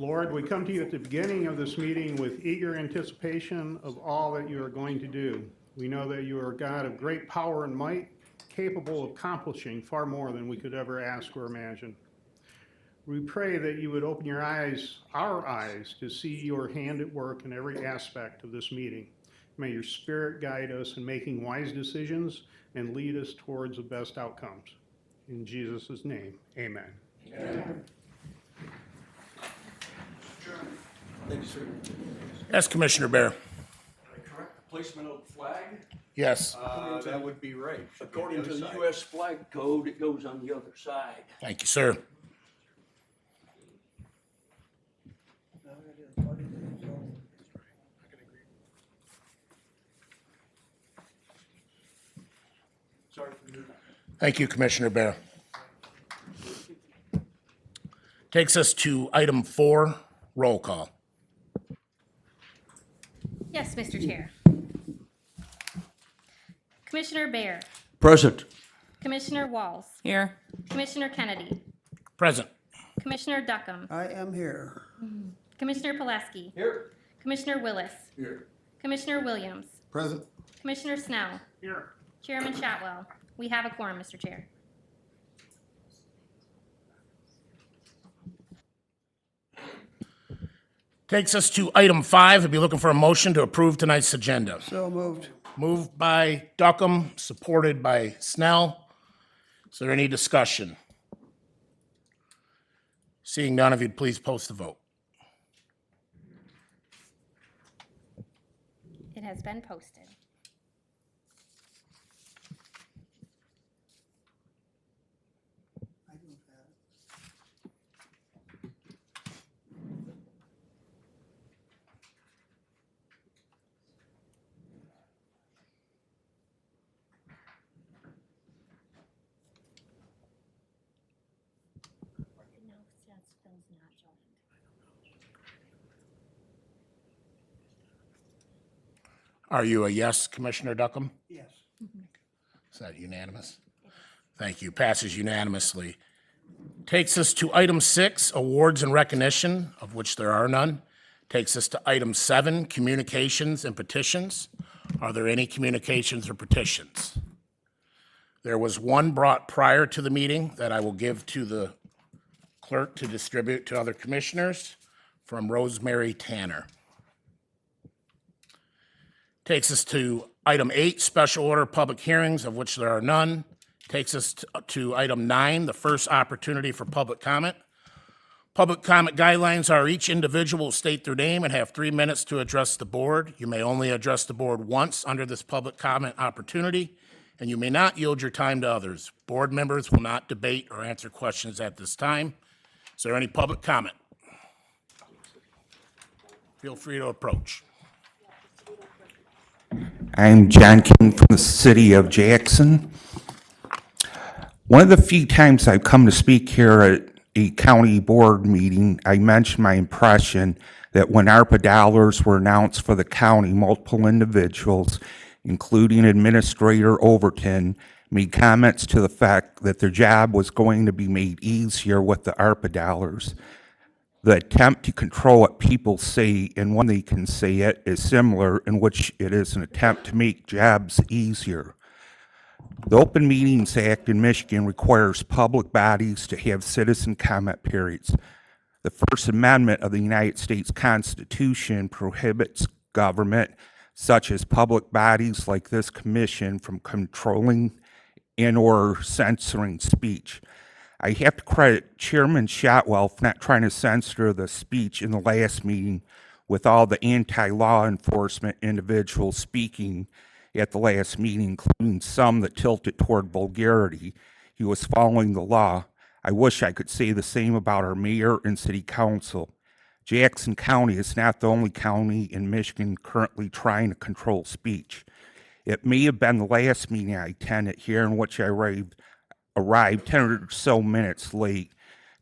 Lord, we come to you at the beginning of this meeting with eager anticipation of all that you are going to do. We know that you are a God of great power and might, capable of accomplishing far more than we could ever ask or imagine. We pray that you would open your eyes, our eyes, to see your hand at work in every aspect of this meeting. May your Spirit guide us in making wise decisions and lead us towards the best outcomes. In Jesus' name, amen. Amen. Thank you, sir. Yes, Commissioner Bear. Correct the placement of the flag? Yes. That would be right. According to the U.S. flag code, it goes on the other side. Thank you, sir. Sorry for doing that. Thank you, Commissioner Bear. Takes us to item 4, roll call. Yes, Mr. Chair. Commissioner Bear, Present. Commissioner Walls, Here. Commissioner Kennedy, Present. Commissioner Duckham, I am here. Commissioner Pulaski, Here. Commissioner Willis, Here. Commissioner Williams, Present. Commissioner Snell, Here. Chairman Shotwell. We have a quorum, Mr. Chair. Takes us to item 5. I'll be looking for a motion to approve tonight's agenda. So moved. Moved by Duckham, supported by Snell. Is there any discussion? Seeing none, if you'd please post the vote. It has been posted. Are you a yes, Commissioner Duckham? Yes. Is that unanimous? Thank you. Passes unanimously. Takes us to item 6, awards and recognition, of which there are none. Takes us to item 7, communications and petitions. Are there any communications or petitions? There was one brought prior to the meeting that I will give to the clerk to distribute to other commissioners from Rosemary Tanner. Takes us to item 8, special order public hearings, of which there are none. Takes us to item 9, the first opportunity for public comment. Public comment guidelines are each individual will state their name and have 3 minutes to address the board. You may only address the board once under this public comment opportunity, and you may not yield your time to others. Board members will not debate or answer questions at this time. Is there any public comment? Feel free to approach. I'm John King from the city of Jackson. One of the few times I've come to speak here at a county board meeting, I mentioned my impression that when ARPA dollars were announced for the county, multiple individuals, including Administrator Overton, made comments to the fact that their job was going to be made easier with the ARPA dollars. The attempt to control what people say and when they can say it is similar, in which it is an attempt to make jobs easier. The Open Meetings Act in Michigan requires public bodies to have citizen comment periods. The First Amendment of the United States Constitution prohibits government, such as public bodies like this commission, from controlling and or censoring speech. I have to credit Chairman Shotwell for not trying to censor the speech in the last meeting with all the anti-law enforcement individuals speaking at the last meeting, including some that tilted toward vulgarity. He was following the law. I wish I could say the same about our mayor and city council. Jackson County is not the only county in Michigan currently trying to control speech. It may have been the last meeting I attended here in which I arrived 10 or so minutes late.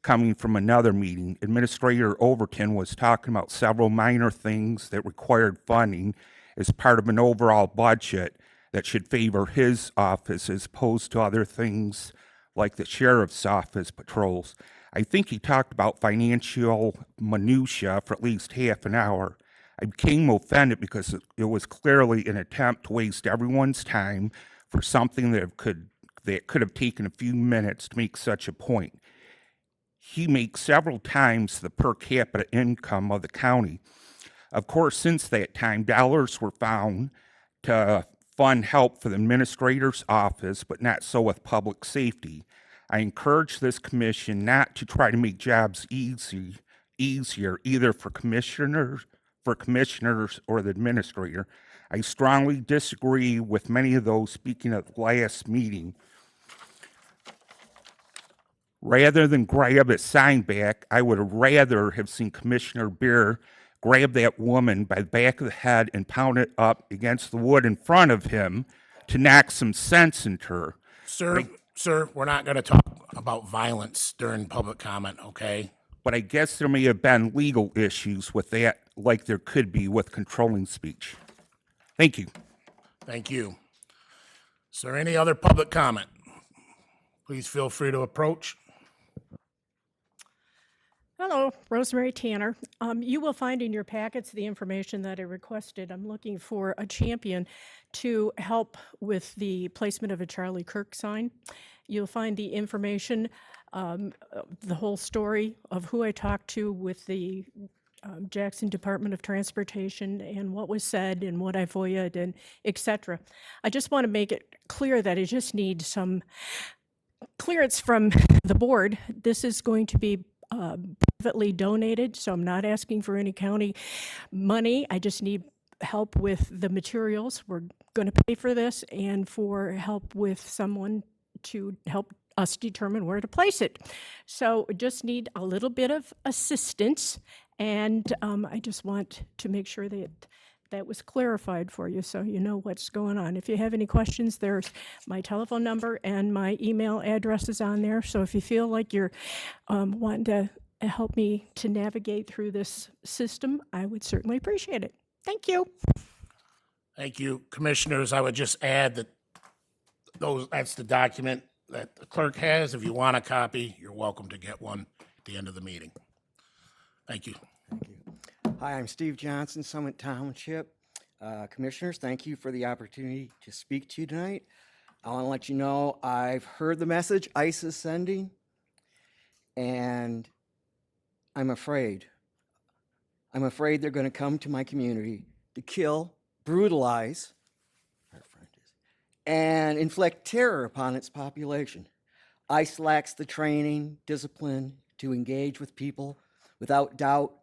coming from another meeting. Administrator Overton was talking about several minor things that required funding as part of an overall budget that should favor his office as opposed to other things like the sheriff's office patrols. I think he talked about financial minutia for at least half an hour. I became offended because it was clearly an attempt to waste everyone's time for something that could have taken a few minutes to make such a point. He makes several times the per capita income of the county. Of course, since that time, dollars were found to fund help for the administrator's office, but not so with public safety. I encourage this commission not to try to make jobs easier either for commissioners or the administrator. I strongly disagree with many of those speaking at the last meeting. Rather than grab his sign back, I would have rather have seen Commissioner Beer grab that woman by the back of the head and pound it up against the wood in front of him to knock some sense into her. Sir, we're not going to talk about violence during public comment, okay? But I guess there may have been legal issues with that, like there could be with controlling speech. Thank you. Thank you. Is there any other public comment? Please feel free to approach. Hello, Rosemary Tanner. You will find in your packets the information that I requested. I'm looking for a champion to help with the placement of a Charlie Kirk sign. You'll find the information, the whole story of who I talked to with the Jackson Department of Transportation and what was said and what I FOIA'd and et cetera. I just want to make it clear that I just need some clearance from the board. This is going to be privately donated, so I'm not asking for any county money. I just need help with the materials. We're going to pay for this and for help with someone to help us determine where to place it. So just need a little bit of assistance, and I just want to make sure that that was clarified for you so you know what's going on. If you have any questions, there's my telephone number and my email address is on there. So if you feel like you're wanting to help me to navigate through this system, I would certainly appreciate it. Thank you. Thank you. Commissioners, I would just add that that's the document that the clerk has. If you want a copy, you're welcome to get one at the end of the meeting. Thank you. Hi, I'm Steve Johnson, Summit Township. Commissioners, thank you for the opportunity to speak to you tonight. I want to let you know I've heard the message ICE is sending, and I'm afraid. I'm afraid they're going to come to my community to kill, brutalize, and inflict terror upon its population. ICE lacks the training, discipline to engage with people. Without doubt,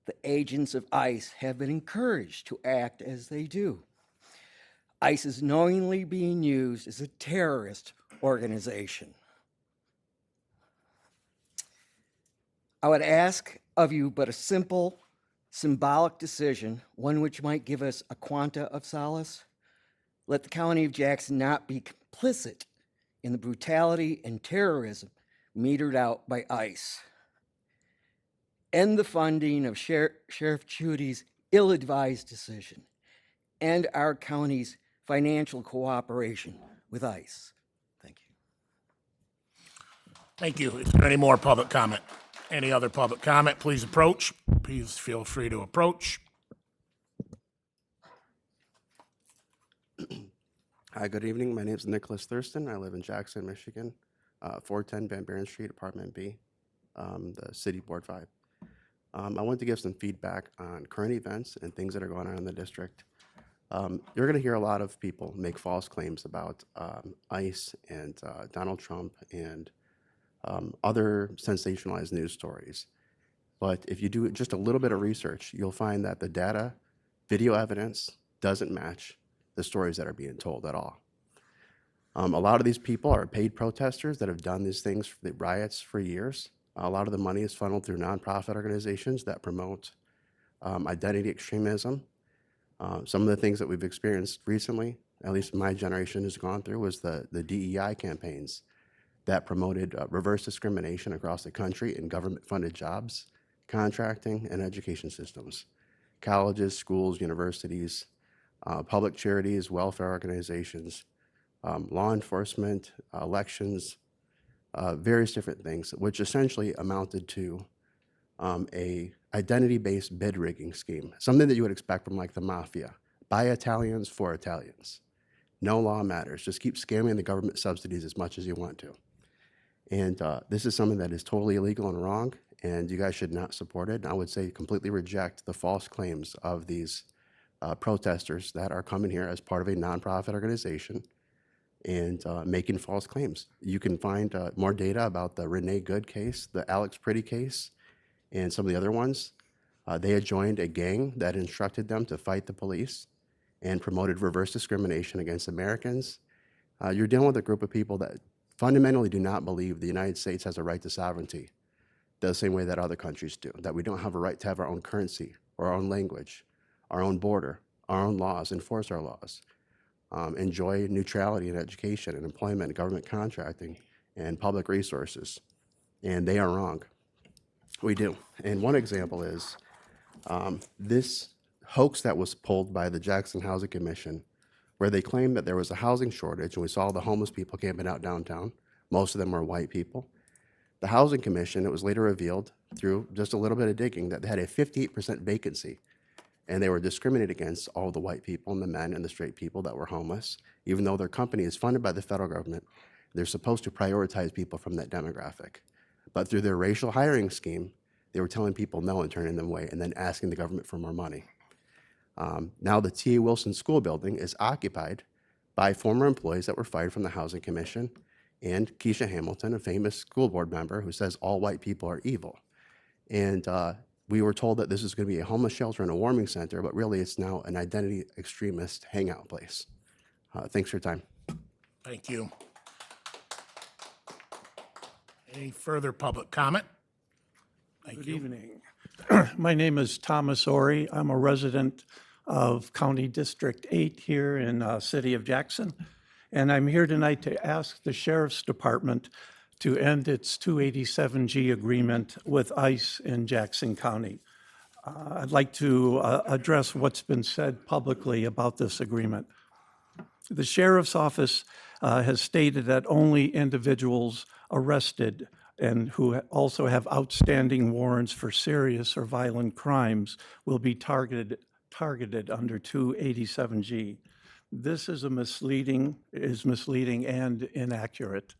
the agents of ICE have been encouraged to act as they do. ICE is knowingly being used as a terrorist organization. I would ask of you but a simple, symbolic decision, one which might give us a quanta of solace. Let the County of Jackson not be complicit in the brutality and terrorism metered out by ICE. End the funding of Sheriff Chudy's ill-advised decision and our county's financial cooperation with ICE. Thank you. Thank you. Is there any more public comment? Any other public comment? Please approach. Please feel free to approach. Hi, good evening. My name is Nicholas Thurston. I live in Jackson, Michigan, 410 Van Buren Street, Apartment B, the City Board 5. I wanted to give some feedback on current events and things that are going on in the district. You're going to hear a lot of people make false claims about ICE and Donald Trump and other sensationalized news stories. But if you do just a little bit of research, you'll find that the data, video evidence doesn't match the stories that are being told at all. A lot of these people are paid protesters that have done these things, the riots, for years. A lot of the money is funneled through nonprofit organizations that promote identity extremism. Some of the things that we've experienced recently, at least my generation has gone through, was the DEI campaigns that promoted reverse discrimination across the country in government-funded jobs, contracting, and education systems, colleges, schools, universities, public charities, welfare organizations, law enforcement, elections, various different things, which essentially amounted to a identity-based bid rigging scheme, something that you would expect from like the mafia. By Italians for Italians. No law matters. Just keep scamming the government subsidies as much as you want to. And this is something that is totally illegal and wrong, and you guys should not support it. And I would say completely reject the false claims of these protesters that are coming here as part of a nonprofit organization and making false claims. You can find more data about the Renee Good case, the Alex Pretty case, and some of the other ones. They had joined a gang that instructed them to fight the police and promoted reverse discrimination against Americans. You're dealing with a group of people that fundamentally do not believe the United States has a right to sovereignty the same way that other countries do, that we don't have a right to have our own currency or our own language, our own border, our own laws, enforce our laws, enjoy neutrality in education and employment, government contracting, and public resources. And they are wrong. We do. And one example is this hoax that was pulled by the Jackson Housing Commission, where they claimed that there was a housing shortage, and we saw the homeless people camping out downtown. Most of them are white people. The Housing Commission, it was later revealed through just a little bit of digging that they had a 58% vacancy, and they were discriminated against all the white people and the men and the straight people that were homeless. Even though their company is funded by the federal government, they're supposed to prioritize people from that demographic. But through their racial hiring scheme, they were telling people no and turning them away and then asking the government for more money. Now the T.A. Wilson School building is occupied by former employees that were fired from the Housing Commission and Keisha Hamilton, a famous school board member who says all white people are evil. And we were told that this is going to be a homeless shelter and a warming center, but really it's now an identity extremist hangout place. Thanks for your time. Thank you. Any further public comment? Thank Good you. evening. My name is Thomas Ori. I'm a resident of County District 8 here in City of Jackson. And I'm here tonight to ask the Sheriff's Department to end its 287G agreement with ICE in Jackson County. I'd like to address what's been said publicly about this agreement. The Sheriff's Office has stated that only individuals arrested and who also have outstanding warrants for serious or violent crimes will be targeted under 287G. This is misleading and inaccurate.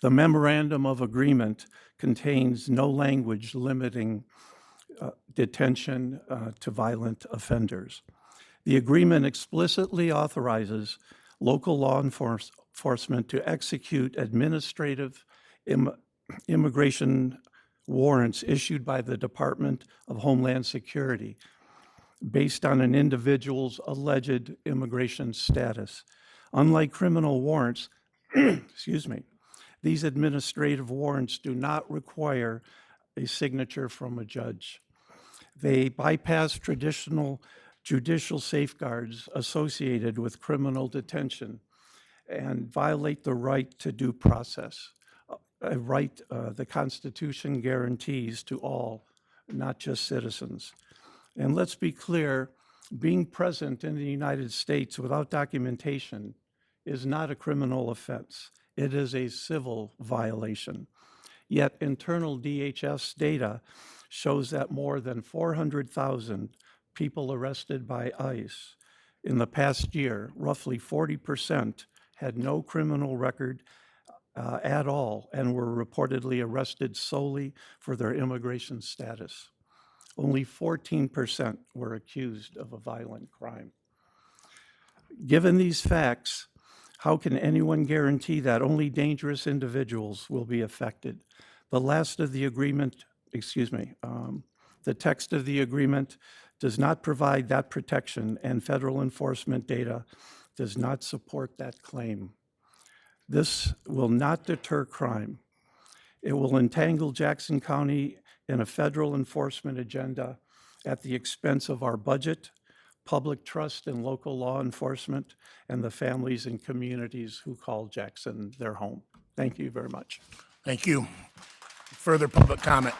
The memorandum of agreement contains no language limiting detention to violent offenders. The agreement explicitly authorizes local law enforcement to execute administrative immigration warrants issued by the Department of Homeland Security based on an individual's alleged immigration status. Unlike criminal warrants, excuse me, these administrative warrants do not require a signature from a judge. They bypass traditional judicial safeguards associated with criminal detention and violate the right to due process, a right the Constitution guarantees to all, not just citizens. And let's be clear, being present in the United States without documentation is not a criminal offense. It is a civil violation. Yet internal DHS data shows that more than 400,000 people arrested by ICE in the past year, roughly 40%, had no criminal record at all and were reportedly arrested solely for their immigration status. Only 14% were accused of a violent crime. Given these facts, how can anyone guarantee that only dangerous individuals will be affected? The last of the agreement, the text of the agreement does not provide that protection, and federal enforcement data does not support that claim. This will not deter crime. It will entangle Jackson County in a federal enforcement agenda at the expense of our budget, public trust in local law enforcement, and the families and communities who call Jackson their home. Thank you very much. Thank you. Further public comment?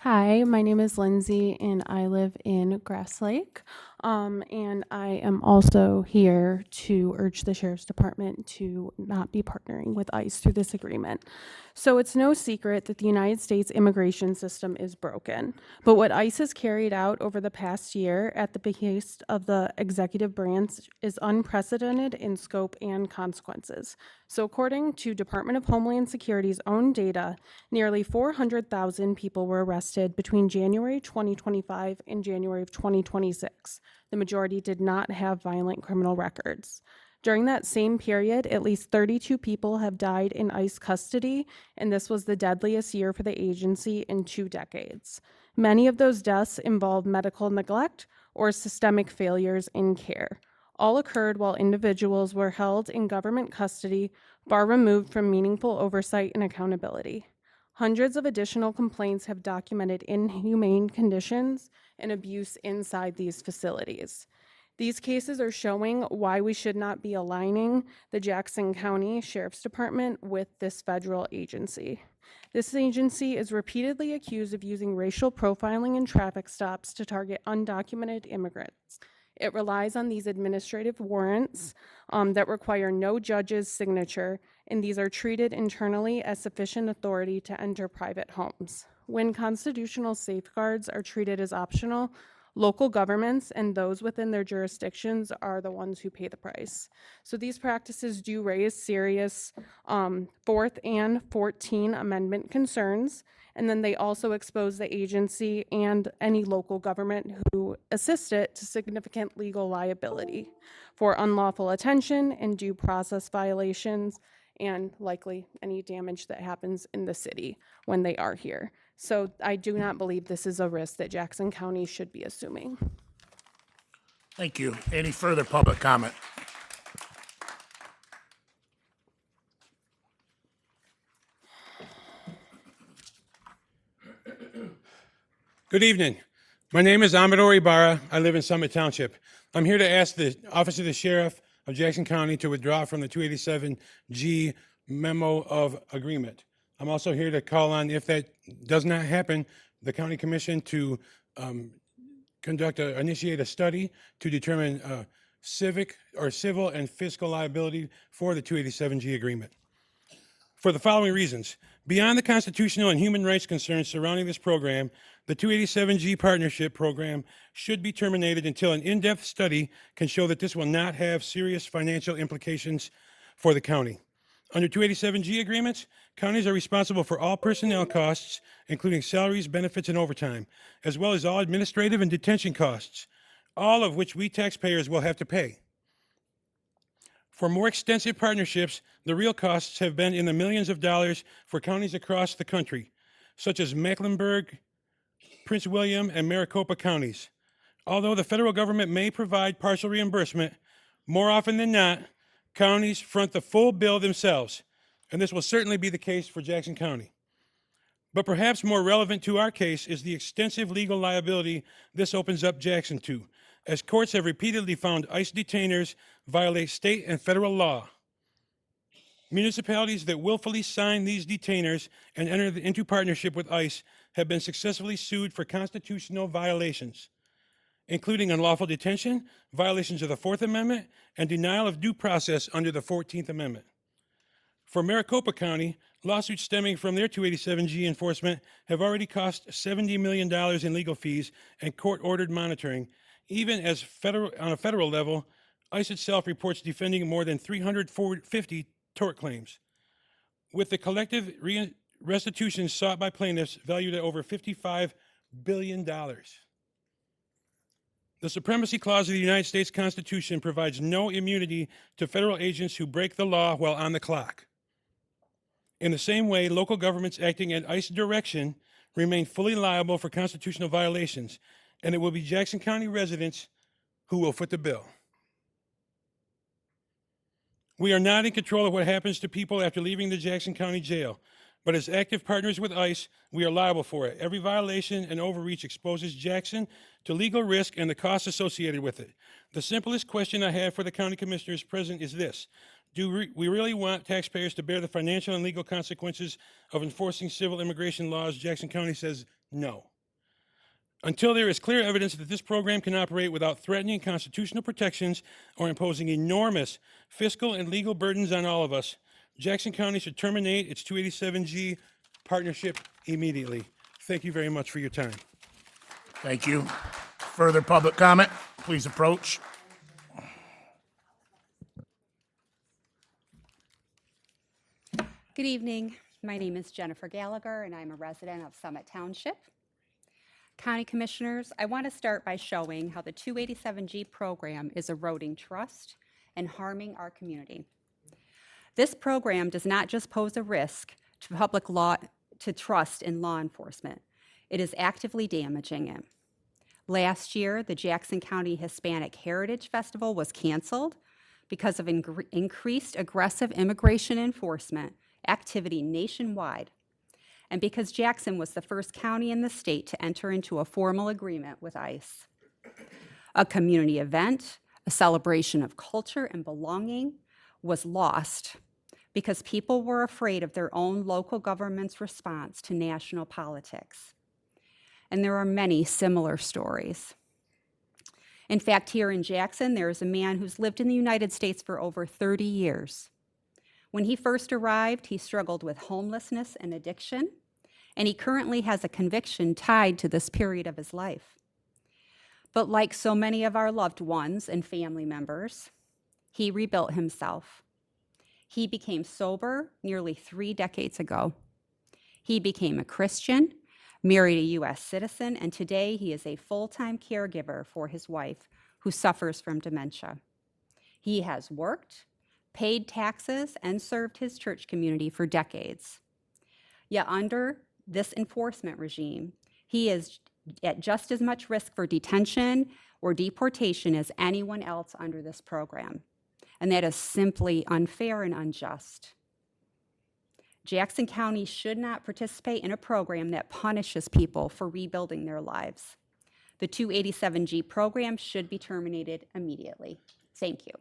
Hi, my name is Lindsay and I live in Grass Lake. And I am also here to urge the Sheriff's Department to not be partnering with ICE through this agreement. So it's no secret that the United States immigration system is broken. But what ICE has carried out over the past year at the behest of the executive branch is unprecedented in scope and consequences. So according to Department of Homeland Security's own data, nearly 400,000 people were arrested between January 2025 and January of 2026. The majority did not have violent criminal records. During that same period, at least 32 people have died in ICE custody, and this was the deadliest year for the agency in 2 decades. Many of those deaths involved medical neglect or systemic failures in care. All occurred while individuals were held in government custody, far removed from meaningful oversight and accountability. Hundreds of additional complaints have documented inhumane conditions and abuse inside these facilities. These cases are showing why we should not be aligning the Jackson County Sheriff's Department with this federal agency. This agency is repeatedly accused of using racial profiling and traffic stops to target undocumented immigrants. It relies on these administrative warrants that require no judge's signature, and these are treated internally as sufficient authority to enter private homes. When constitutional safeguards are treated as optional, local governments and those within their jurisdictions are the ones who pay the price. So these practices do raise serious 4th and 14th Amendment concerns, and then they also expose the agency and any local government who assist it to significant legal liability for unlawful attention and due process violations, and likely any damage that happens in the city when they are here. So I do not believe this is a risk that Jackson County should be assuming. Thank you. Any further public comment? Good evening. My name is Amador Ibarra. I live in Summit Township. I'm here to ask the Office of the Sheriff of Jackson County to withdraw from the 287G memo of agreement. I'm also here to call on, if that does not happen, the County Commission to initiate a study to determine civic or civil and fiscal liability for the 287G agreement. For the following reasons: beyond the constitutional and human rights concerns surrounding this program, the 287G partnership program should be terminated until an in-depth study can show that this will not have serious financial implications for the county. Under 287G agreements, counties are responsible for all personnel costs, including salaries, benefits, and overtime, as well as all administrative and detention costs, all of which we taxpayers will have to pay. For more extensive partnerships, the real costs have been in the millions of dollars for counties across the country, such as Mecklenburg, Prince William, and Maricopa counties. Although the federal government may provide partial reimbursement, more often than not, counties front the full bill themselves, and this will certainly be the case for Jackson County. But perhaps more relevant to our case is the extensive legal liability this opens up Jackson to, as courts have repeatedly found ICE detainers violate state and federal law. Municipalities that willfully sign these detainers and enter into partnership with ICE have been successfully sued for constitutional violations, including unlawful detention, violations of the 4th Amendment, and denial of due process under the 14th Amendment. For Maricopa County, lawsuits stemming from their 287G enforcement have already cost $70 million in legal fees and court-ordered monitoring, even as on a federal level, ICE itself reports defending more than 350 tort claims, with the collective restitution sought by plaintiffs valued at over $55 billion. The Supremacy Clause of the United States Constitution provides no immunity to federal agents who break the law while on the clock. In the same way, local governments acting at ICE direction remain fully liable for constitutional violations, and it will be Jackson County residents who will foot the bill. We are not in control of what happens to people after leaving the Jackson County Jail, but as active partners with ICE, we are liable for it. Every violation and overreach exposes Jackson to legal risk and the costs associated with it. The simplest question I have for the county commissioners present is this: do we really want taxpayers to bear the financial and legal consequences of enforcing civil immigration laws? Jackson County says no. Until there is clear evidence that this program can operate without threatening constitutional protections or imposing enormous fiscal and legal burdens on all of us, Jackson County should terminate its 287G partnership immediately. Thank you very much for your time. Thank you. Further public comment? Please approach. Good evening. My name is Jennifer Gallagher, and I'm a resident of Summit Township. County Commissioners, I want to start by showing how the 287G program is eroding trust and harming our community. This program does not just pose a risk to public law, to trust in law enforcement. It is actively damaging it. Last year, the Jackson County Hispanic Heritage Festival was canceled because of increased aggressive immigration enforcement activity nationwide, and because Jackson was the first county in the state to enter into a formal agreement with ICE. A community event, a celebration of culture and belonging, was lost because people were afraid of their own local government's response to national politics. And there are many similar stories. In fact, here in Jackson, there is a man who's lived in the United States for over 30 years. When he first arrived, he struggled with homelessness and addiction, and he currently has a conviction tied to this period of his life. But like so many of our loved ones and family members, he rebuilt himself. He became sober nearly 3 decades ago. He became a Christian, married a U.S. citizen, and today he is a full-time caregiver for his wife, who suffers from dementia. He has worked, paid taxes, and served his church community for decades. Yet under this enforcement regime, he is at just as much risk for detention or deportation as anyone else under this program. And that is simply unfair and unjust. Jackson County should not participate in a program that punishes people for rebuilding their lives. The 287G program should be terminated immediately. Thank you.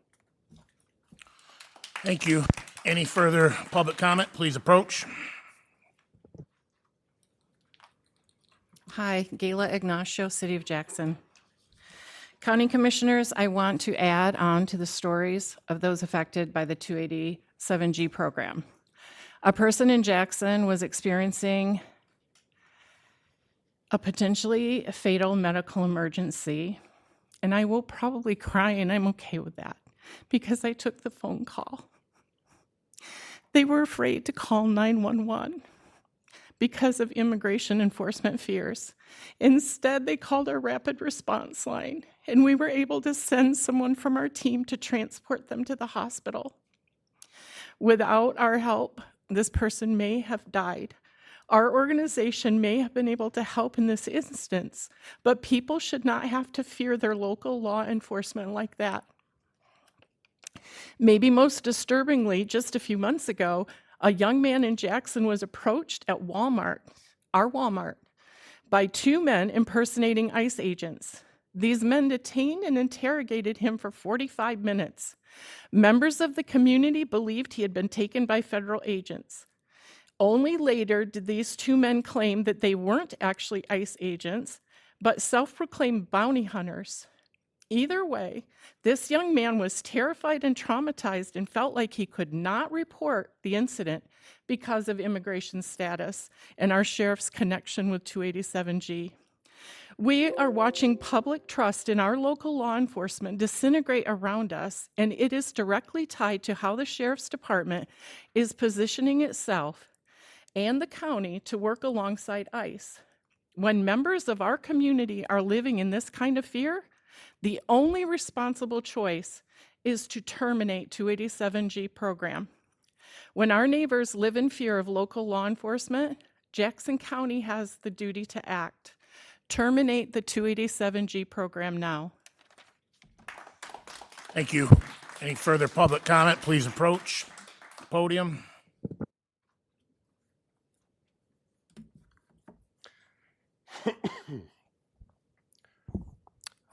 Thank you. Any further public comment? Please approach. Hi, Gayla Ignacio, City of Jackson. County Commissioners, I want to add on to the stories of those affected by the 287G program. A person in Jackson was experiencing a potentially fatal medical emergency, and I will probably cry, and I'm okay with that because I took the phone call. They were afraid to call 911 because of immigration enforcement fears. Instead, they called our rapid response line, and we were able to send someone from our team to transport them to the hospital. Without our help, this person may have died. Our organization may have been able to help in this instance, but people should not have to fear their local law enforcement like that. Maybe most disturbingly, just a few months ago, a young man in Jackson was approached at Walmart, our Walmart, by 2 men impersonating ICE agents. These men detained and interrogated him for 45 minutes. Members of the community believed he had been taken by federal agents. Only later did these 2 men claim that they weren't actually ICE agents, but self-proclaimed bounty hunters. Either way, this young man was terrified and traumatized and felt like he could not report the incident because of immigration status and our sheriff's connection with 287G. We are watching public trust in our local law enforcement disintegrate around us, and it is directly tied to how the sheriff's department is positioning itself and the county to work alongside ICE. When members of our community are living in this kind of fear, the only responsible choice is to terminate 287G program. When our neighbors live in fear of local law enforcement, Jackson County has the duty to act. Terminate the 287G program now. Thank you. Any further public comment? Please approach the podium.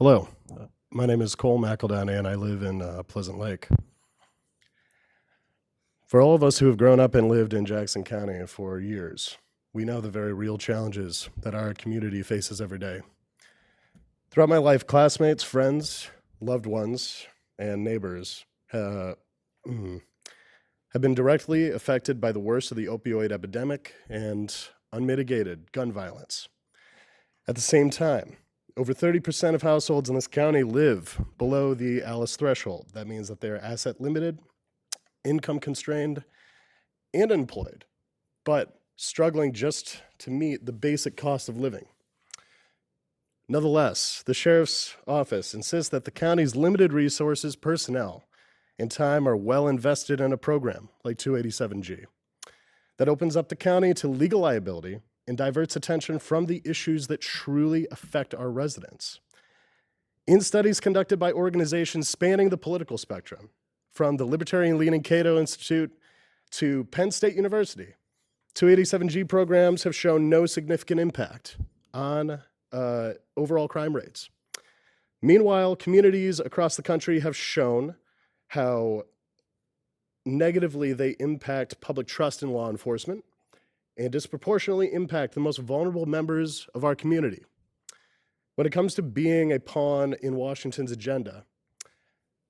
Hello, my name is Cole McEldowney and I live in Pleasant Lake. For all of us who have grown up and lived in Jackson County for years, we know the very real challenges that our community faces every day. Throughout my life, classmates, friends, loved ones, and neighbors have been directly affected by the worst of the opioid epidemic and unmitigated gun violence. At the same time, over 30% of households in this county live below the ALICE threshold. That means that they're asset limited, income constrained, and unemployed, but struggling just to meet the basic cost of living. Nonetheless, the Sheriff's Office insists that the county's limited resources, personnel, and time are well invested in a program like 287G that opens up the county to legal liability and diverts attention from the issues that truly affect our residents. In studies conducted by organizations spanning the political spectrum, from the libertarian-leaning Cato Institute to Penn State University, 287G programs have shown no significant impact on overall crime rates. Meanwhile, communities across the country have shown how negatively they impact public trust in law enforcement and disproportionately impact the most vulnerable members of our community. When it comes to being a pawn in Washington's agenda,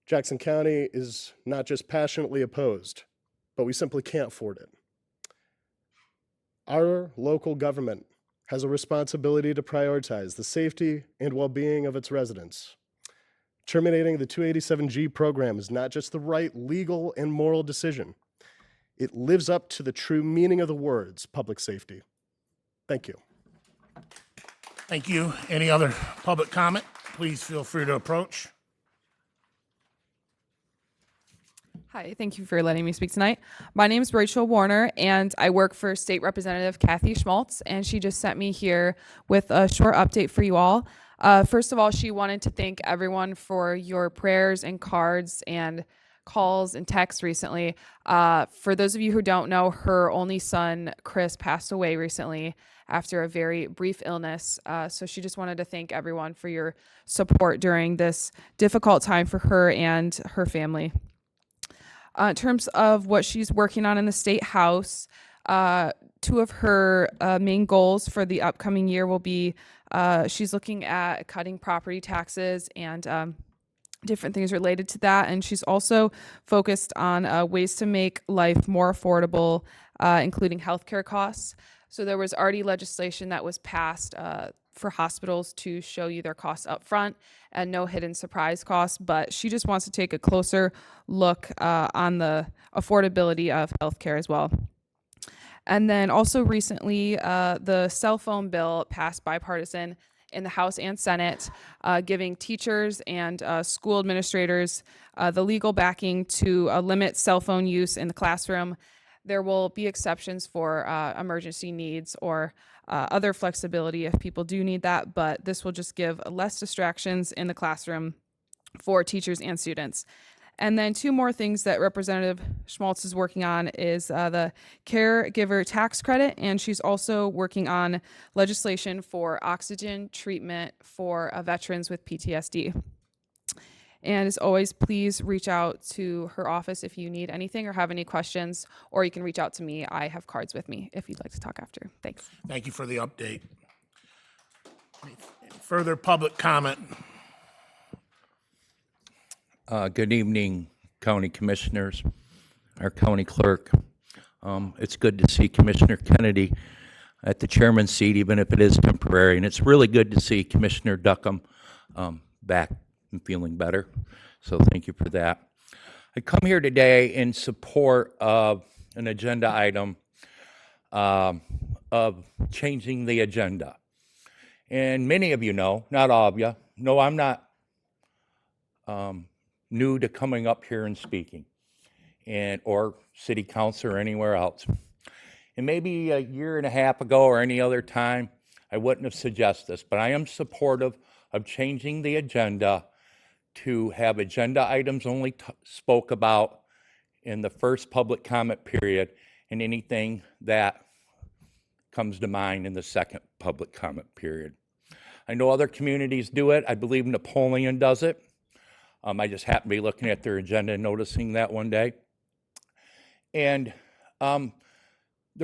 Jackson County is not just passionately opposed, but we simply can't afford it. Our local government has a responsibility to prioritize the safety and well-being of its residents. Terminating the 287G program is not just the right legal and moral decision. It lives up to the true meaning of the words public safety. Thank you. Thank you. Any other public comment? Please feel free to approach. Hi, thank you for letting me speak tonight. My name is Rachel Warner, and I work for State Representative Kathy Schmaltz, and she just sent me here with a short update for you all. First of all, she wanted to thank everyone for your prayers and cards and calls and texts recently. For those of you who don't know, her only son, Chris, passed away recently after a very brief illness. So she just wanted to thank everyone for your support during this difficult time for her and her family. In terms of what she's working on in the State House, two of her main goals for the upcoming year will be she's looking at cutting property taxes and different things related to that. And she's also focused on ways to make life more affordable, including healthcare costs. So there was already legislation that was passed for hospitals to show you their costs up front and no hidden surprise costs, but she just wants to take a closer look on the affordability of healthcare as well. And then also recently, the cell phone bill passed bipartisan in the House and Senate, giving teachers and school administrators the legal backing to limit cell phone use in the classroom. There will be exceptions for emergency needs or other flexibility if people do need that, but this will just give less distractions in the classroom for teachers and students. And then two more things that Representative Schmaltz is working on is the caregiver tax credit, and she's also working on legislation for oxygen treatment for veterans with PTSD. And as always, please reach out to her office if you need anything or have any questions, or you can reach out to me. I have cards with me if you'd like to talk after. Thanks. Thank you for the update. Any further public comment? Good evening, County Commissioners, our County Clerk. It's good to see Commissioner Kennedy at the chairman's seat, even if it is temporary, and it's really good to see Commissioner Duckham back and feeling better, so thank you for that. I come here today in support of an agenda item of changing the agenda. And many of you know, not all of you, know I'm not new to coming up here and speaking, or city council or anywhere else. And maybe a year and a half ago or any other time, I wouldn't have suggested this, but I am supportive of changing the agenda to have agenda items only spoke about in the first public comment period and anything that comes to mind in the second public comment period. I know other communities do it. I believe Napoleon does it. I just happened to be looking at their agenda and noticing that one day. And the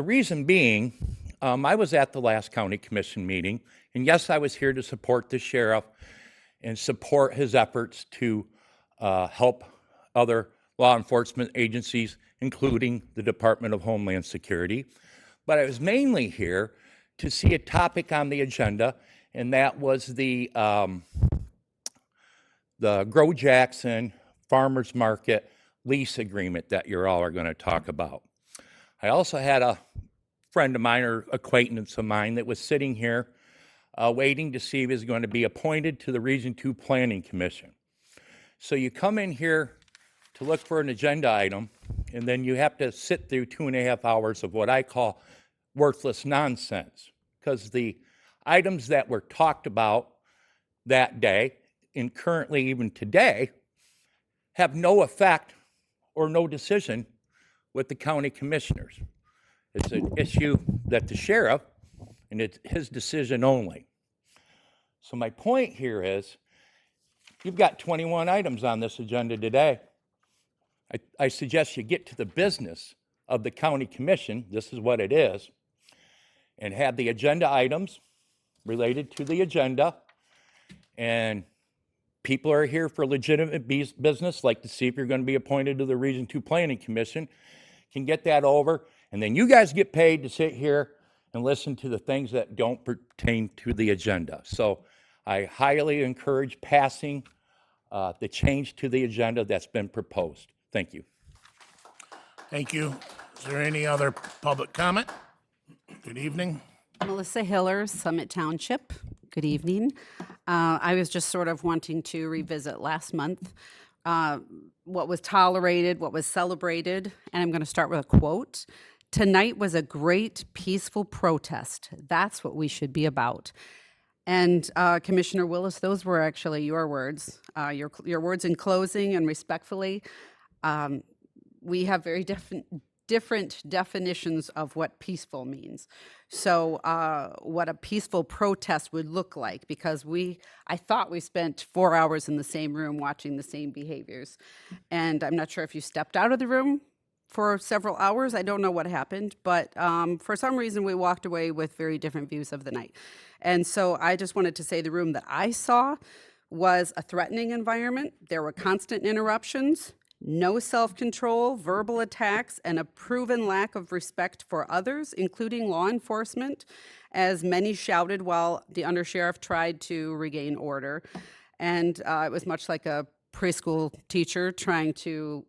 reason being, I was at the last county commission meeting, and yes, I was here to support the sheriff and support his efforts to help other law enforcement agencies, including the Department of Homeland Security. But I was mainly here to see a topic on the agenda, and that was the Grow Jackson Farmers Market lease agreement that you all are going to talk about. I also had a friend of mine or acquaintance of mine that was sitting here waiting to see if he was going to be appointed to the Region 2 Planning Commission. So you come in here to look for an agenda item, and then you have to sit through 2.5 hours of what I call worthless nonsense, because the items that were talked about that day, and currently even today, have no effect or no decision with the county commissioners. It's an issue that the sheriff, and it's his decision only. So my point here is, you've got 21 items on this agenda today. I suggest you get to the business of the county commission, this is what it is, and have the agenda items related to the agenda. And people are here for legitimate business, like to see if you're going to be appointed to the Region 2 Planning Commission, can get that over, and then you guys get paid to sit here and listen to the things that don't pertain to the agenda. So I highly encourage passing the change to the agenda that's been proposed. Thank you. Thank you. Is there any other public comment? Good evening. Melissa Hiller, Summit Township. Good evening. I was just sort of wanting to revisit last month, what was tolerated, what was celebrated, and I'm going to start with a quote. "Tonight was a great, peaceful protest. That's what we should be about." And Commissioner Willis, those were actually your words. Your words in closing, and respectfully, we have very different definitions of what peaceful means. So what a peaceful protest would look like, because I thought we spent 4 hours in the same room watching the same behaviors. And I'm not sure if you stepped out of the room for several hours. I don't know what happened, but for some reason we walked away with very different views of the night. And so I just wanted to say the room that I saw was a threatening environment. There were constant interruptions, no self-control, verbal attacks, and a proven lack of respect for others, including law enforcement, as many shouted while the undersheriff tried to regain order. And it was much like a preschool teacher trying to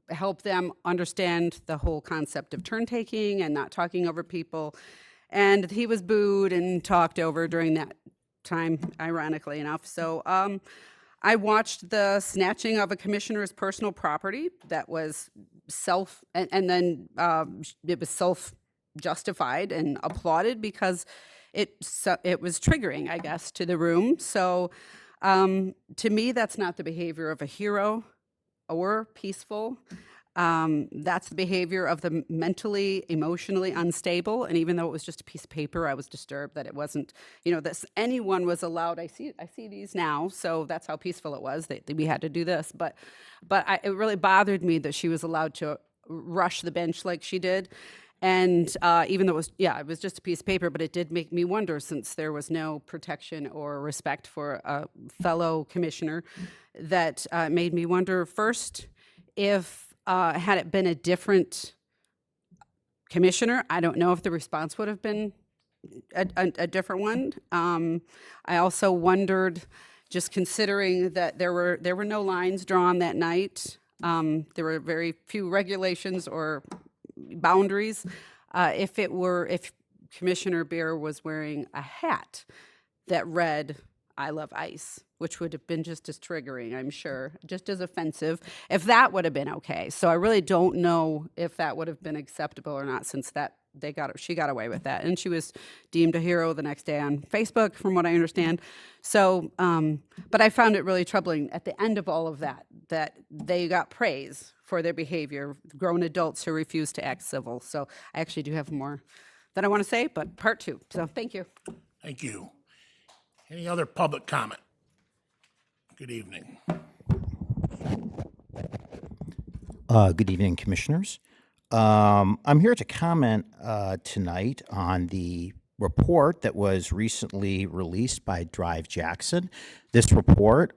help them understand the whole concept of turn-taking and not talking over people. And he was booed and talked over during that time, ironically enough. So I watched the snatching of a commissioner's personal property that was and then it was self-justified and applauded because it was triggering, I guess, to the room. So to me, that's not the behavior of a hero or peaceful. That's the behavior of the mentally, emotionally unstable. And even though it was just a piece of paper, I was disturbed that it wasn't, that anyone was allowed. I see these now, so that's how peaceful it was. We had to do this, but it really bothered me that she was allowed to rush the bench like she did. And even though it was just a piece of paper, but it did make me wonder, since there was no protection or respect for a fellow commissioner, that made me wonder first if had it been a different commissioner, I don't know if the response would have been a different one. I also wondered, just considering that there were no lines drawn that night, there were very few regulations or boundaries. If Commissioner Bear was wearing a hat that read "I love ICE," which would have been just as triggering, I'm sure, just as offensive, if that would have been okay. So I really don't know if that would have been acceptable or not, since she got away with that. And she was deemed a hero the next day on Facebook, from what I understand. So, but I found it really troubling at the end of all of that they got praise for their behavior, grown adults who refused to act civil. So I actually do have more that I want to say, but part two. So thank you. Thank you. Any other public comment? Good evening. Good evening, Commissioners. I'm here to comment tonight on the report that was recently released by Drive Jackson. This report,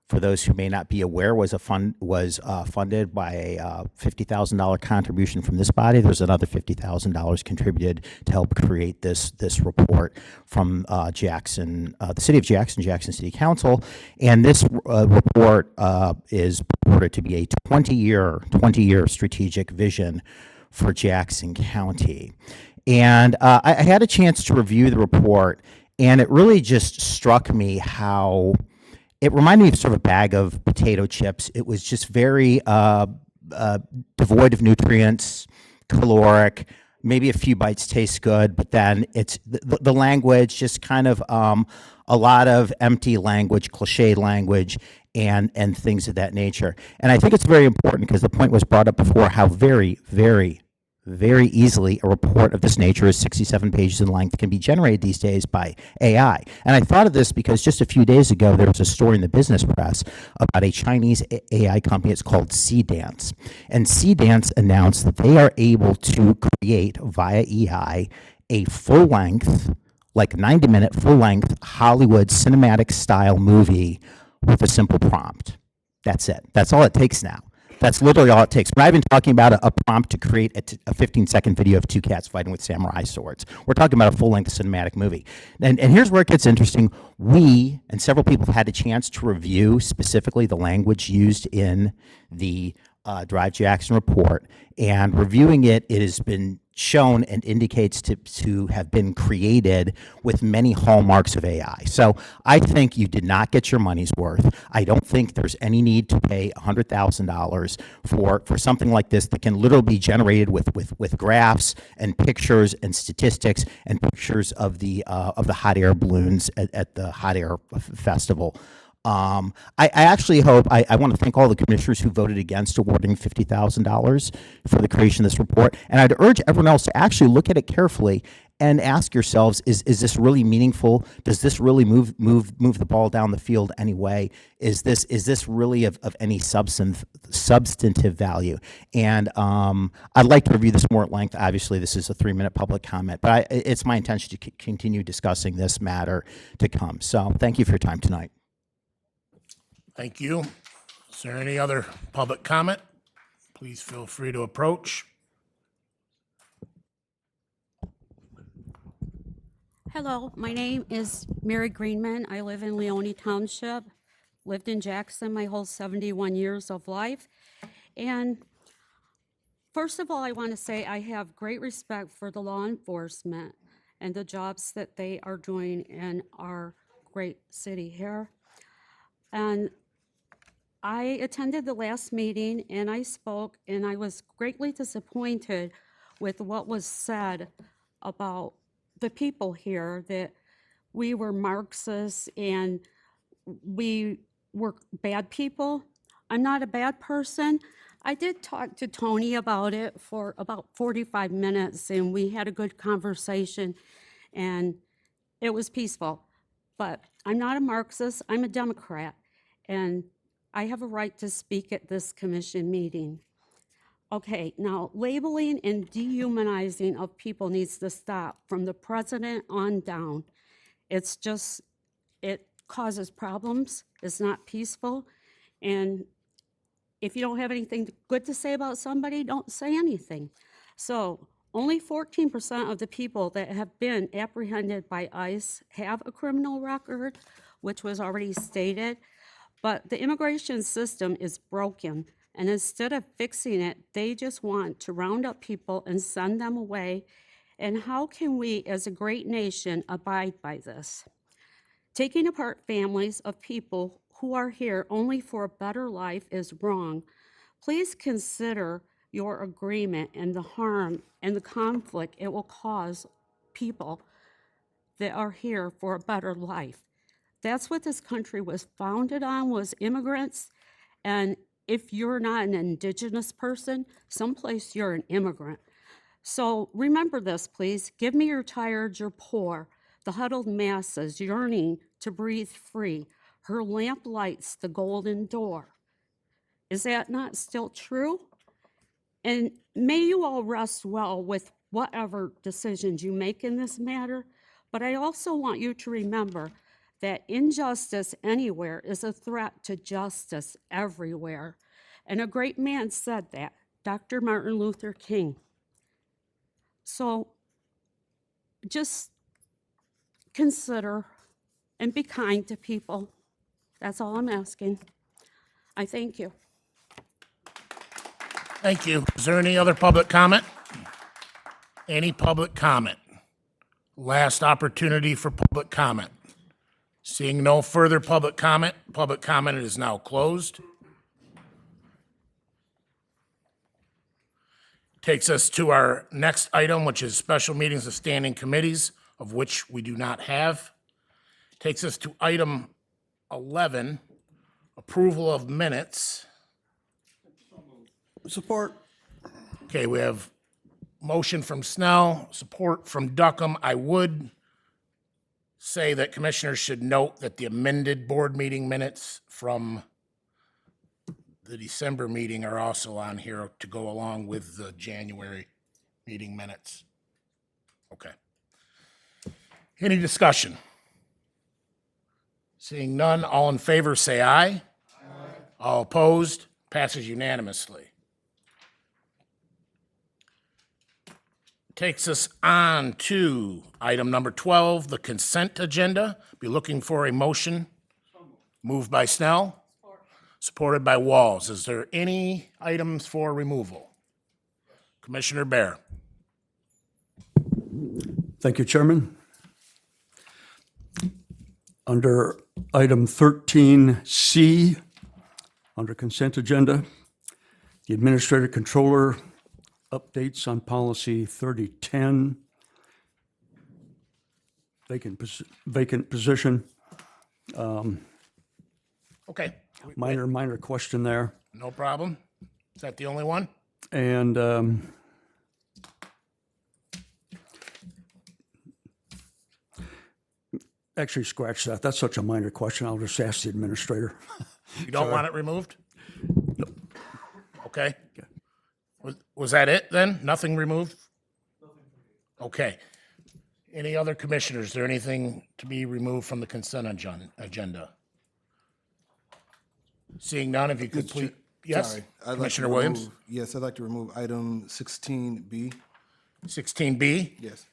for those who may not be aware, was funded by a $50,000 contribution from this body. There's another $50,000 contributed to help create this report from Jackson, the City of Jackson, Jackson City Council, and this report is purported to be a 20-year strategic vision for Jackson County. And I had a chance to review the report, and it really just struck me how it reminded me of sort of a bag of potato chips. It was just very devoid of nutrients, caloric, maybe a few bites taste good, but then it's the language, just kind of a lot of empty language, cliche language, and things of that nature. And I think it's very important because the point was brought up before how very, very, very easily a report of this nature is 67 pages in length can be generated these days by AI. And I thought of this because just a few days ago there was a story in the business press about a Chinese AI company. It's called Seedance. And Seedance announced that they are able to create via AI a full-length, like 90-minute full-length Hollywood cinematic style movie with a simple prompt. That's it. That's all it takes now. That's literally all it takes. We're not even talking about a prompt to create a 15-second video of two cats fighting with samurai swords. We're talking about a full-length cinematic movie. And here's where it gets interesting. We, and several people, have had a chance to review specifically the language used in the Drive Jackson report. And reviewing it, it has been shown and indicates to have been created with many hallmarks of AI. So I think you did not get your money's worth. I don't think there's any need to pay $100,000 for something like this that can literally be generated with graphs and pictures and statistics and pictures of the hot air balloons at the Hot Air Festival. I actually hope, I want to thank all the commissioners who voted against awarding $50,000 for the creation of this report. And I'd urge everyone else to actually look at it carefully and ask yourselves, is this really meaningful? Does this really move the ball down the field anyway? Is this really of any substantive value? And I'd like to review this more at length. Obviously, this is a 3-minute public comment, but it's my intention to continue discussing this matter to come. So thank you for your time tonight. Thank you. Is there any other public comment? Please feel free to approach. Hello, my name is Mary Greenman. I live in Leone Township, lived in Jackson my whole 71 years of life. And first of all, I want to say I have great respect for the law enforcement and the jobs that they are doing in our great city here. And I attended the last meeting and I spoke, and I was greatly disappointed with what was said about the people here, that we were Marxists and we were bad people. I'm not a bad person. I did talk to Tony about it for about 45 minutes and we had a good conversation and it was peaceful. But I'm not a Marxist, I'm a Democrat, and I have a right to speak at this commission meeting. Okay, now labeling and dehumanizing of people needs to stop from the president on down. It's just, it causes problems, it's not peaceful, and if you don't have anything good to say about somebody, don't say anything. So only 14% of the people that have been apprehended by ICE have a criminal record, which was already stated. But the immigration system is broken, and instead of fixing it, they just want to round up people and send them away. And how can we, as a great nation, abide by this? Taking apart families of people who are here only for a better life is wrong. Please consider your agreement and the harm and the conflict it will cause people that are here for a better life. That's what this country was founded on, was immigrants. And if you're not an indigenous person, someplace you're an immigrant. So remember this, please. Give me your tired, you're poor. the huddled masses yearning to breathe free. Her lamp lights the golden door. Is that not still true? And may you all rest well with whatever decisions you make in this matter. But I also want you to remember that injustice anywhere is a threat to justice everywhere. And a great man said that, Dr. Martin Luther King. So just consider and be kind to people. That's all I'm asking. I thank you. Thank you. Is there any other public comment? Any public comment? Last opportunity for public comment. Seeing no further public comment is now closed. Takes us to our next item, which is special meetings of standing committees, of which we do not have. Takes us to item 11, approval of minutes. Support. Okay, we have motion from Snell, support from Duckham. I would say that commissioners should note that the amended board meeting minutes from the December meeting are also on here to go along with the January meeting minutes. Okay. Any discussion? Seeing none, all in favor say aye. Aye. All opposed, passes unanimously. Takes us on to item number 12, the consent agenda. Be looking for a motion. Moved by Snell. Supported by Walls. Is there any items for removal? Commissioner Bear. Thank you, Chairman. Under item 13C, under consent agenda, the Administrative Controller updates on policy 3010, vacant position. Okay. Minor question there. No problem. Is that the only one? And actually, scratch that. That's such a minor question. I'll just ask the administrator. You don't Sorry. want it removed? Okay. Was that it then? Nothing removed? Okay. Any other commissioners? Is there anything to be removed from the consent agenda? Seeing none, if you could please. Yes, Sorry, I'd like to Commissioner Williams? remove- Yes, I'd like to remove item 16B. 16B? Yes.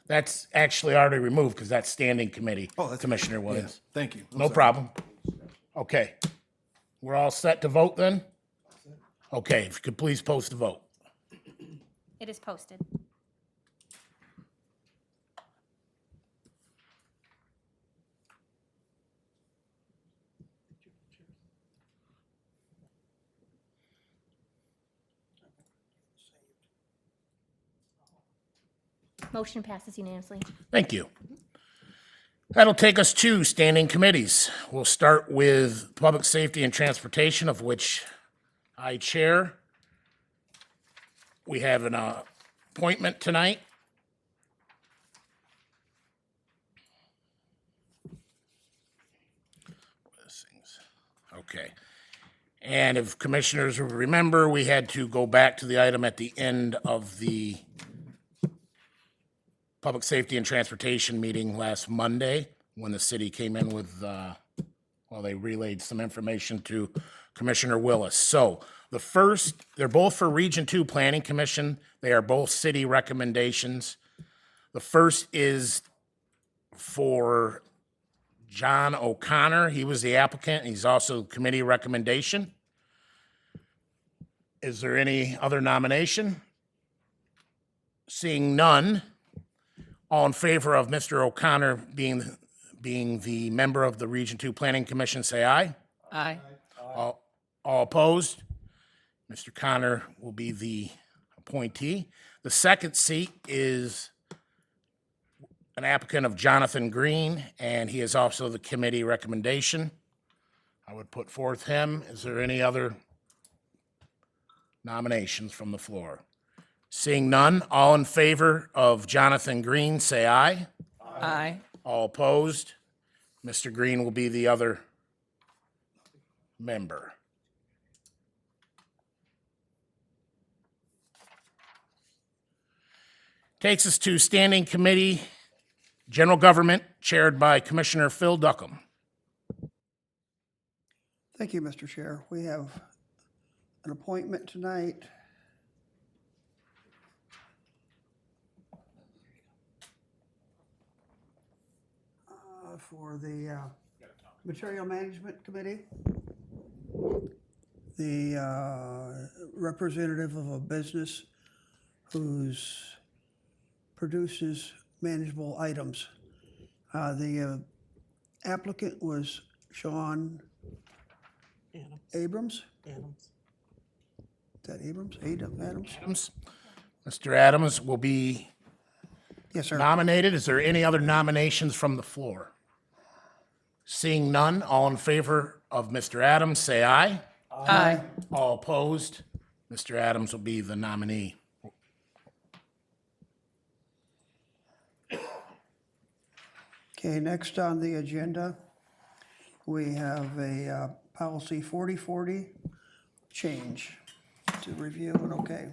That's actually already removed because that's standing committee, Oh, that's- Commissioner Williams. yeah, thank you. I'm No sorry. problem. Okay. We're all set to vote then? Okay, if you could please post the vote. It is posted. Motion passes unanimously. Thank you. That'll take us to standing committees. We'll start with Public Safety and Transportation, of which I chair. We have an appointment tonight. Okay. And if commissioners will remember, we had to go back to the item at the end of the Public Safety and Transportation meeting last Monday, when the city came in with, they relayed some information to Commissioner Willis. So the first, they're both for Region 2 Planning Commission. They are both city recommendations. The first is for John O'Connor. He was the applicant. He's also committee recommendation. Is there any other nomination? Seeing none. All in favor of Mr. O'Connor being the member of the Region 2 Planning Commission, say aye. Aye. All opposed? Mr. Connor will be the appointee. The second seat is an applicant of Jonathan Green, and he is also the committee recommendation. I would put forth him. Is there any other nominations from the floor? Seeing none, all in favor of Jonathan Green, say aye. Aye. All opposed? Mr. Green will be the other member. Takes us to Standing Committee, General Government, chaired by Commissioner Phil Duckham. Thank you, Mr. Chair. We have an appointment tonight. For the Material Management Committee. The representative of a business who's produces manageable items. The applicant was Sean Abrams. Is that Abrams? Adams? Mr. Adams will be Yes, sir. nominated. Is there any other nominations from the floor? Seeing none, all in favor of Mr. Adams, say aye. Aye. All opposed? Mr. Adams will be the nominee. Okay, next on the agenda, we have a policy 4040 change to review and okay.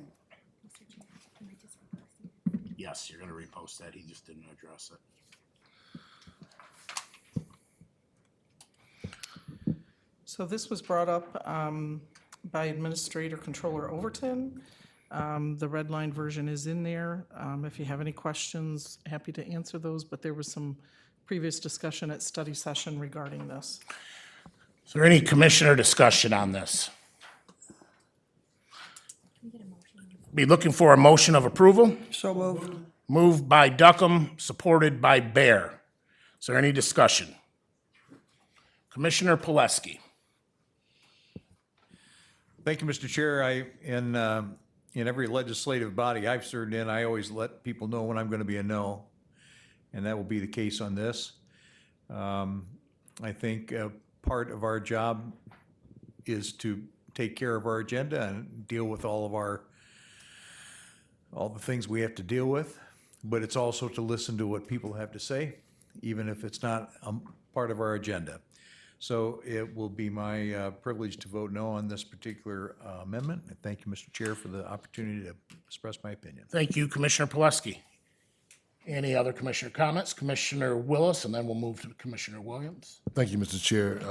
Yes, you're going to repost that. He just didn't address it. So this was brought up by Administrator Controller Overton. The red line version is in there. If you have any questions, happy to answer those, but there was some previous discussion at study session regarding this. Is there any commissioner discussion on this? Be looking for a motion of approval. So moved. Moved by Duckham, supported by Bear. Is there any discussion? Commissioner Pileski. Thank you, Mr. Chair. In every legislative body I've served in, I always let people know when I'm going to be a no, and that will be the case on this. I think part of our job is to take care of our agenda and deal with all the things we have to deal with, but it's also to listen to what people have to say, even if it's not part of our agenda. So it will be my privilege to vote no on this particular amendment. And thank you, Mr. Chair, for the opportunity to express my opinion. Thank you, Commissioner Pileski. Any other commissioner comments? Commissioner Willis, and then we'll move to Commissioner Williams. Thank you, Mr. Chair.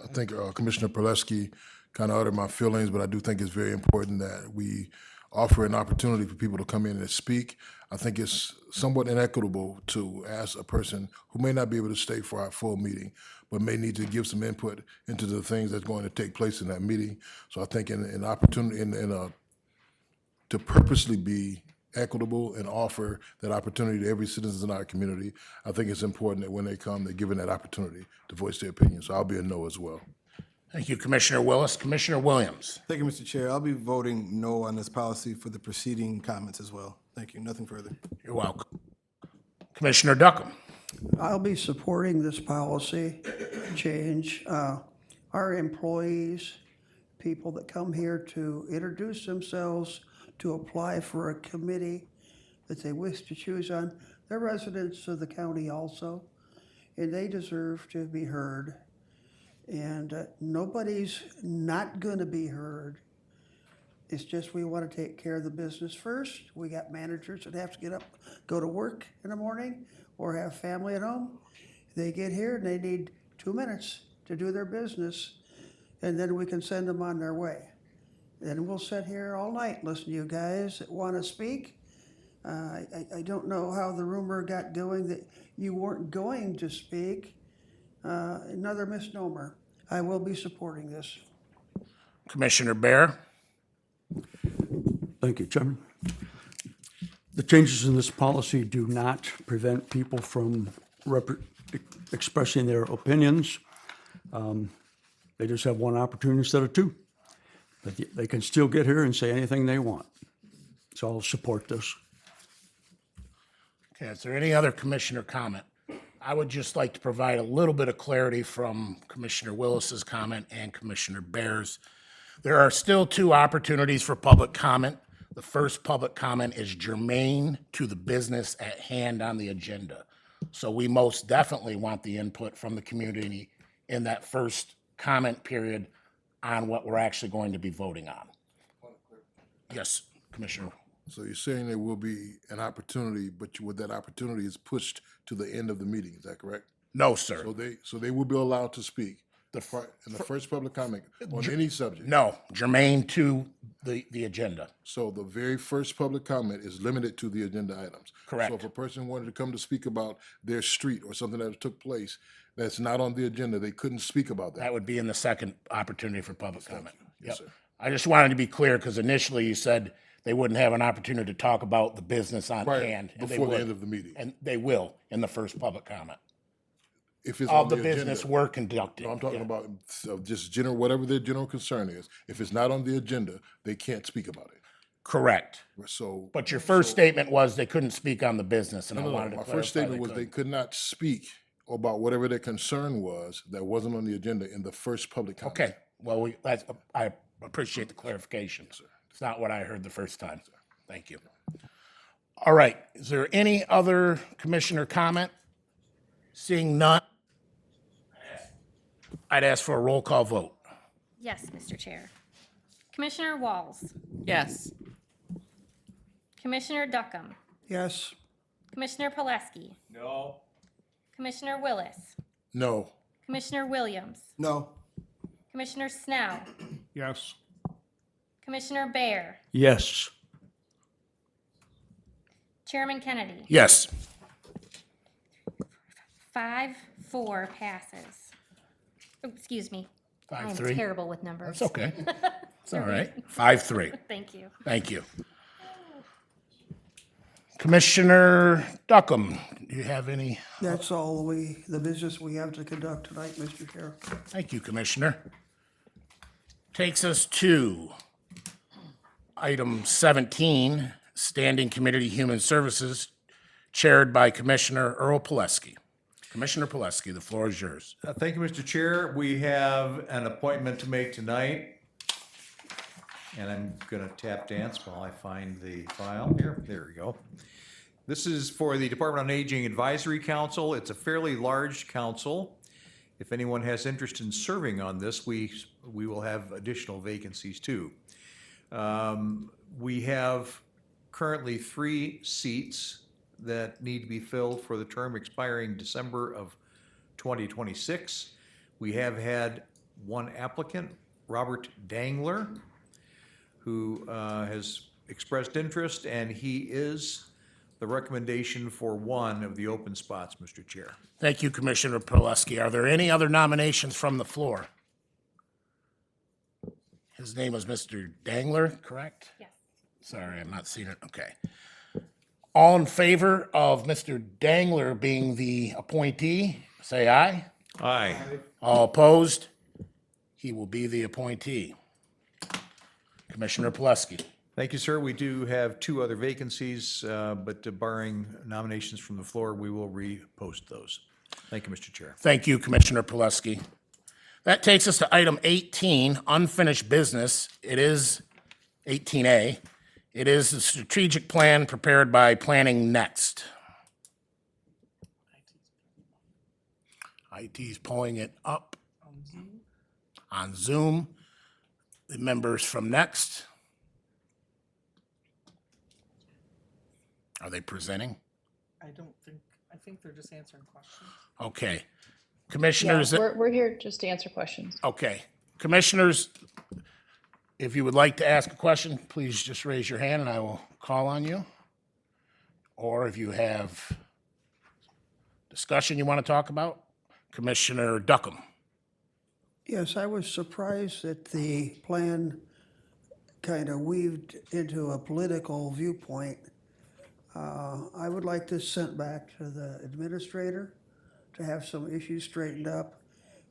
I think Commissioner Pileski kind of uttered my feelings, but I do think it's very important that we offer an opportunity for people to come in and speak. I think it's somewhat inequitable to ask a person who may not be able to stay for our full meeting, but may need to give some input into the things that's going to take place in that meeting. So I think in opportunity, to purposely be equitable and offer that opportunity to every citizen in our community, I think it's important that when they come, they're given that opportunity to voice their opinion. So I'll be a no as well. Thank you, Commissioner Willis. Commissioner Williams. Thank you, Mr. Chair. I'll be voting no on this policy for the preceding comments as well. Thank you. Nothing further. You're welcome. Commissioner Duckham. I'll be supporting this policy change. Our employees, people that come here to introduce themselves, to apply for a committee that they wish to choose on, they're residents of the county also, and they deserve to be heard. And nobody's not going to be heard. It's just we want to take care of the business first. We got managers that have to get up, go to work in the morning, or have family at home. They get here and they need 2 minutes to do their business, and then we can send them on their way. Then we'll sit here all night, listen to you guys that want to speak. I don't know how the rumor got going that you weren't going to speak. Another misnomer. I will be supporting this. Commissioner Bear. Thank you, Chairman. The changes in this policy do not prevent people from expressing their opinions. They just have one opportunity instead of two. But they can still get here and say anything they want. So I'll support this. Okay, is there any other commissioner comment? I would just like to provide a little bit of clarity from Commissioner Willis's comment and Commissioner Bear's. There are still 2 opportunities for public comment. the first public comment is germane to the business at hand on the agenda. So we most definitely want the input from the community in that first comment period on what we're actually going to be voting on. Yes, Commissioner. So you're saying there will be an opportunity, but with that opportunity is pushed to the end of the meeting, is that correct? No, sir. So they will be allowed to speak in the first public comment on any subject? No, germane to the agenda. So the very first public comment is limited to the agenda items? Correct. So if a person wanted to come to speak about their street or something that took place that's not on the agenda, they couldn't speak about that? That would be in the second opportunity for public comment. Yes, Yep. sir. I just wanted to be clear, because initially you said they wouldn't have an opportunity to talk about the business on Right, hand. and they before the would. end of the meeting. And they will in the first public comment. If it's Of on the agenda. business we're conducting. No, I'm talking yeah. about just general, whatever their general concern is. If it's not on the agenda, they can't speak about it. Correct. So. But your first statement was they couldn't speak on the business, and I No, wanted to my clarify first statement they was they could. could not speak about whatever their concern was that wasn't on the agenda in the first public comment. Okay, well, I appreciate the clarification. It's not what I heard the first time. Thank you. All right, is there any other commissioner comment? Seeing none, I'd ask for a roll call vote. Yes, Mr. Chair. Commissioner Walls. Yes. Commissioner Duckham. Yes. Commissioner Pileski. No. Commissioner Willis. No. Commissioner Williams. No. Commissioner Snow. Yes. Commissioner Bear. Yes. Chairman Kennedy. Yes. 5-4 passes. Oh, excuse me. 5-3. I'm terrible with numbers. That's okay. It's all right. 5-3. Thank you. Thank you. Commissioner Duckham, do you have any? That's all the business we have to conduct tonight, Mr. Chair. Thank you, Commissioner. Takes us to item 17, Standing Committee Human Services, chaired by Commissioner Earl Pileski. Commissioner Pileski, the floor is yours. Thank you, Mr. Chair. We have an appointment to make tonight. And I'm going to tap dance while I find the file here. There we go. This is for the Department on Aging Advisory Council. It's a fairly large council. If anyone has interest in serving on this, we will have additional vacancies too. We have currently 3 seats that need to be filled for the term expiring December of 2026. We have had 1 applicant, Robert Dangler, who has expressed interest, and he is the recommendation for 1 of the open spots, Mr. Chair. Thank you, Commissioner Pileski. Are there any other nominations from the floor? His name is Mr. Dangler, correct? Yes. Sorry, I'm not seeing it. Okay. All in favor of Mr. Dangler being the appointee, say aye. Aye. All opposed? He will be the appointee. Commissioner Pileski. Thank you, sir. We do have 2 other vacancies, but barring nominations from the floor, we will repost those. Thank you, Mr. Chair. Thank you, Commissioner Pileski. That takes us to item 18, unfinished business. It is 18A. It is the strategic plan prepared by Planning Next. IT's pulling it up on Zoom. The members from Next. Are they presenting? I think they're just answering questions. Okay. Commissioners. We're here just to answer questions. Okay. Commissioners, if you would like to ask a question, please just raise your hand and I will call on you. Or if you have discussion you want to talk about, Commissioner Duckham. Yes, I was surprised that the plan kind of weaved into a political viewpoint. I would like this sent back to the administrator to have some issues straightened up.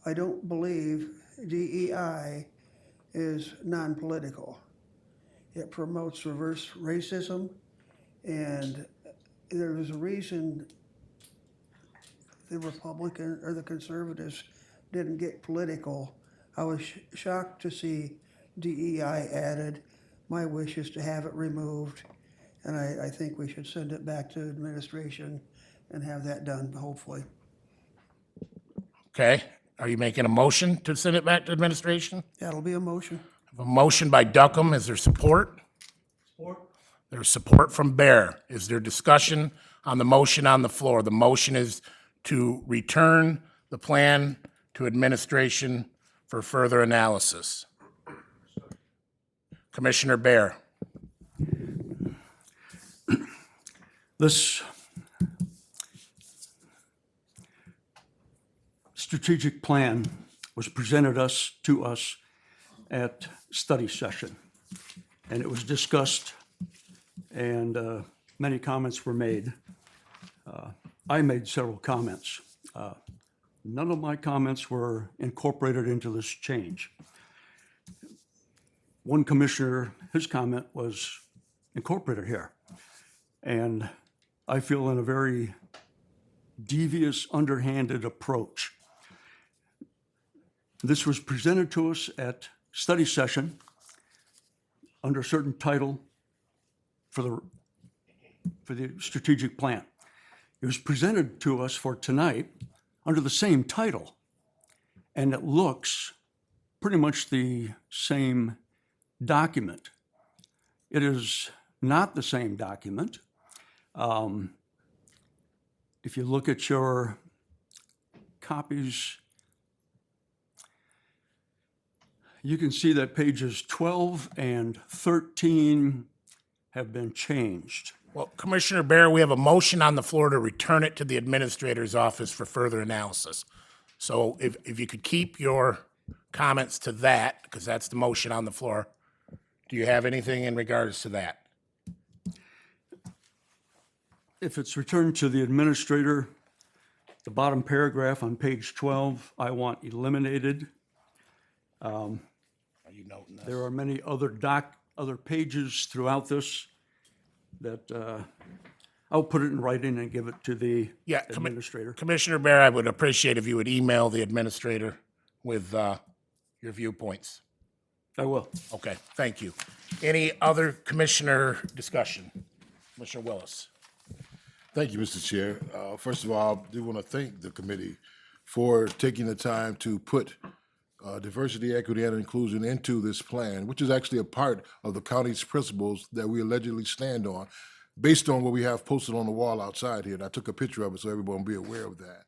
I don't believe DEI is non-political. It promotes reverse racism, and there was a reason the Republican or the conservatives didn't get political. I was shocked to see DEI added. my wish is to have it removed. And I think we should send it back to administration and have that done, hopefully. Okay, are you making a motion to send it back to administration? That'll be a motion. A motion by Duckham, is there support? Support. There's support from Bear. Is there discussion on the motion on the floor? The motion is to return the plan to administration for further analysis. Commissioner Bear. This strategic plan was presented to us at study session, and it was discussed, and many comments were made. I made several comments. None of my comments were incorporated into this change. One commissioner, his comment was incorporated here. And I feel in a very devious, underhanded approach. This was presented to us at study session under a certain title for the strategic plan. It was presented to us for tonight under the same title, and it looks pretty much the same document. It is not the same document. If you look at your copies, you can see that pages 12 and 13 have been changed. Well, Commissioner Bear, we have a motion on the floor to return it to the administrator's office for further analysis. So if you could keep your comments to that, because that's the motion on the floor. Do you have anything in regards to that? If it's returned to the administrator, the bottom paragraph on page 12, I want eliminated. Are you noting this? There are many other pages throughout this that I'll put it in writing and give it to the administrator. Commissioner Bear, I would appreciate if you would email the administrator with your viewpoints. I will. Okay, thank you. Any other commissioner discussion? Commissioner Willis. Thank you, Mr. Chair. First of all, I do want to thank the committee for taking the time to put diversity, equity, and inclusion into this plan, which is actually a part of the county's principles that we allegedly stand on, based on what we have posted on the wall outside here. And I took a picture of it so everyone will be aware of that.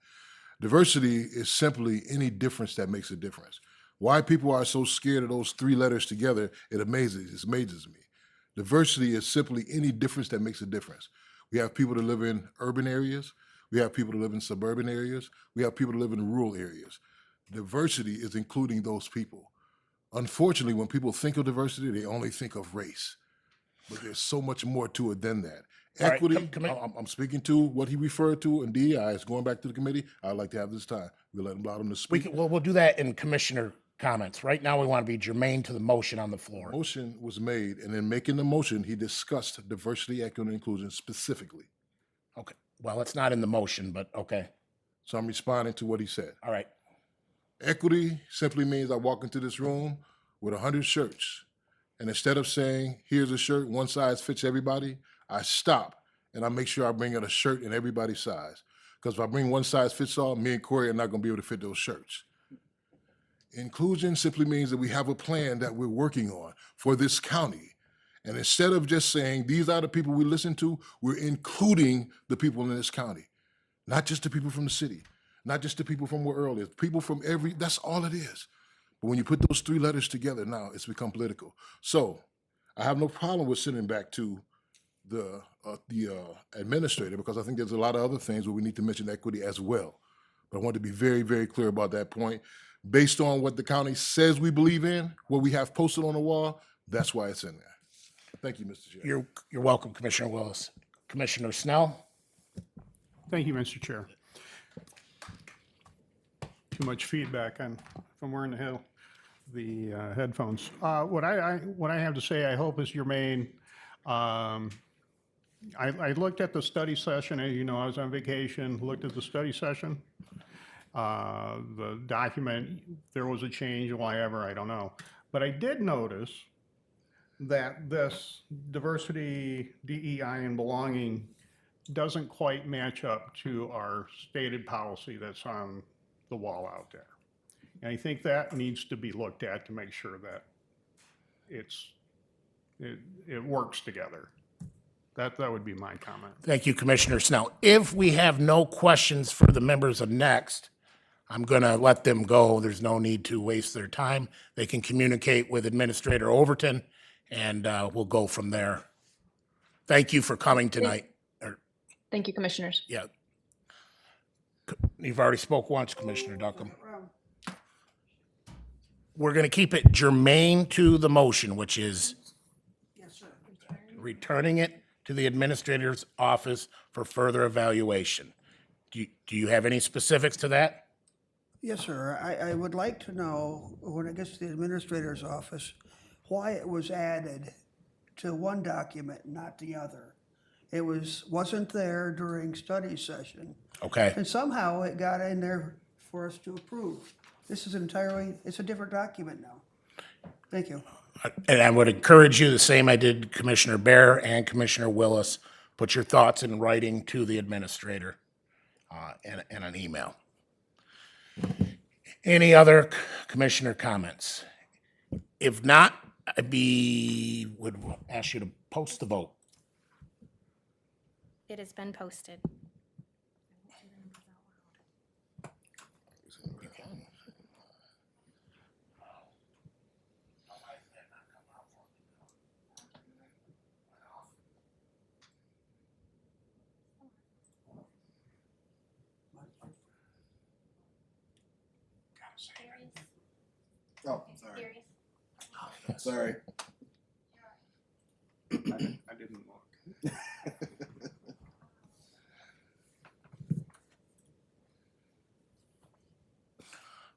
Diversity is simply any difference that makes a difference. Why people are so scared of those three letters together, it amazes me. Diversity is simply any difference that makes a difference. We have people that live in urban areas. We have people that live in suburban areas. We have people that live in rural areas. Diversity is including those people. Unfortunately, when people think of diversity, they only think of race. But there's so much more to it than that. All right, Equity, I'm speaking to what he referred to in DEI. It's going back to the committee. I'd like to have this time. We'll allow them to speak. We'll do that in commissioner comments. Right now, we want to be germane to the motion on the floor. Motion was made, and in making the motion, he discussed diversity, equity, and inclusion specifically. Okay, well, it's not in the motion, but okay. So I'm responding to what he said. All right. Equity simply means I walk into this room with 100 shirts, and instead of saying, here's a shirt, one size fits everybody, I stop and I make sure I bring in a shirt in everybody's size. Because if I bring one size fits all, me and Corey are not going to be able to fit those shirts. Inclusion simply means that we have a plan that we're working on for this county. And instead of just saying, these are the people we listen to, we're including the people in this county. Not just the people from the city, not just the people from where Earl is, people from that's all it is. But when you put those three letters together now, it's become political. So I have no problem with sending back to the administrator, because I think there's a lot of other things where we need to mention equity as well. But I want to be very, very clear about that point. Based on what the county says we believe in, what we have posted on the wall, that's why it's in there. Thank you, Mr. Chair. You're welcome, Commissioner Willis. Commissioner Snell? Thank you, Mr. Chair. Too much feedback from wearing the headphones. What I have to say, I hope, is germane. I looked at the study session. As you know, I was on vacation, looked at the study session. The document, there was a change, why ever, I don't know. But I did notice that this diversity, DEI, and belonging doesn't quite match up to our stated policy that's on the wall out there. And I think that needs to be looked at to make sure that it works together. That would be my comment. Thank you, Commissioner Snell. If we have no questions for the members of Next, I'm going to let them go. There's no need to waste their time. They can communicate with Administrator Overton, and we'll go from there. Thank you for coming tonight. Thank you, Commissioners. Yeah. You've already spoke once, Commissioner Duckham. We're going to keep it germane to the motion, which is returning it to the administrator's office for further evaluation. Do you have any specifics to that? Yes, sir. I would like to know, when it gets to the administrator's office, why it was added to one document, not the other. It wasn't there during study session. Okay. And somehow it got in there for us to approve. This is it's a different document now. Thank you. And I would encourage you, the same I did Commissioner Bear and Commissioner Willis, put your thoughts in writing to the administrator in an email. Any other commissioner comments? If not, would ask you to post the vote. It has been posted. Oh, sorry. Sorry. I didn't look.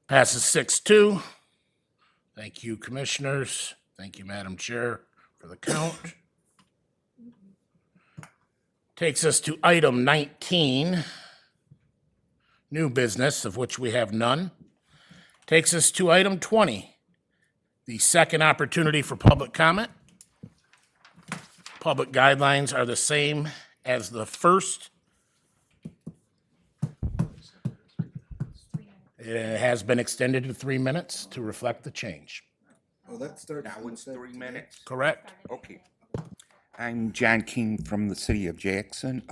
Passes 6-2. Thank you, commissioners. Thank you, Madam Chair, for the count. Takes us to item 19, new business, of which we have none. Takes us to item 20, the second opportunity for public comment. Public guidelines are the same as the first. It has been extended to 3 minutes to reflect the change. Oh, that starts. Now it's 3 minutes? Correct. Okay. I'm John King from the city of Jackson.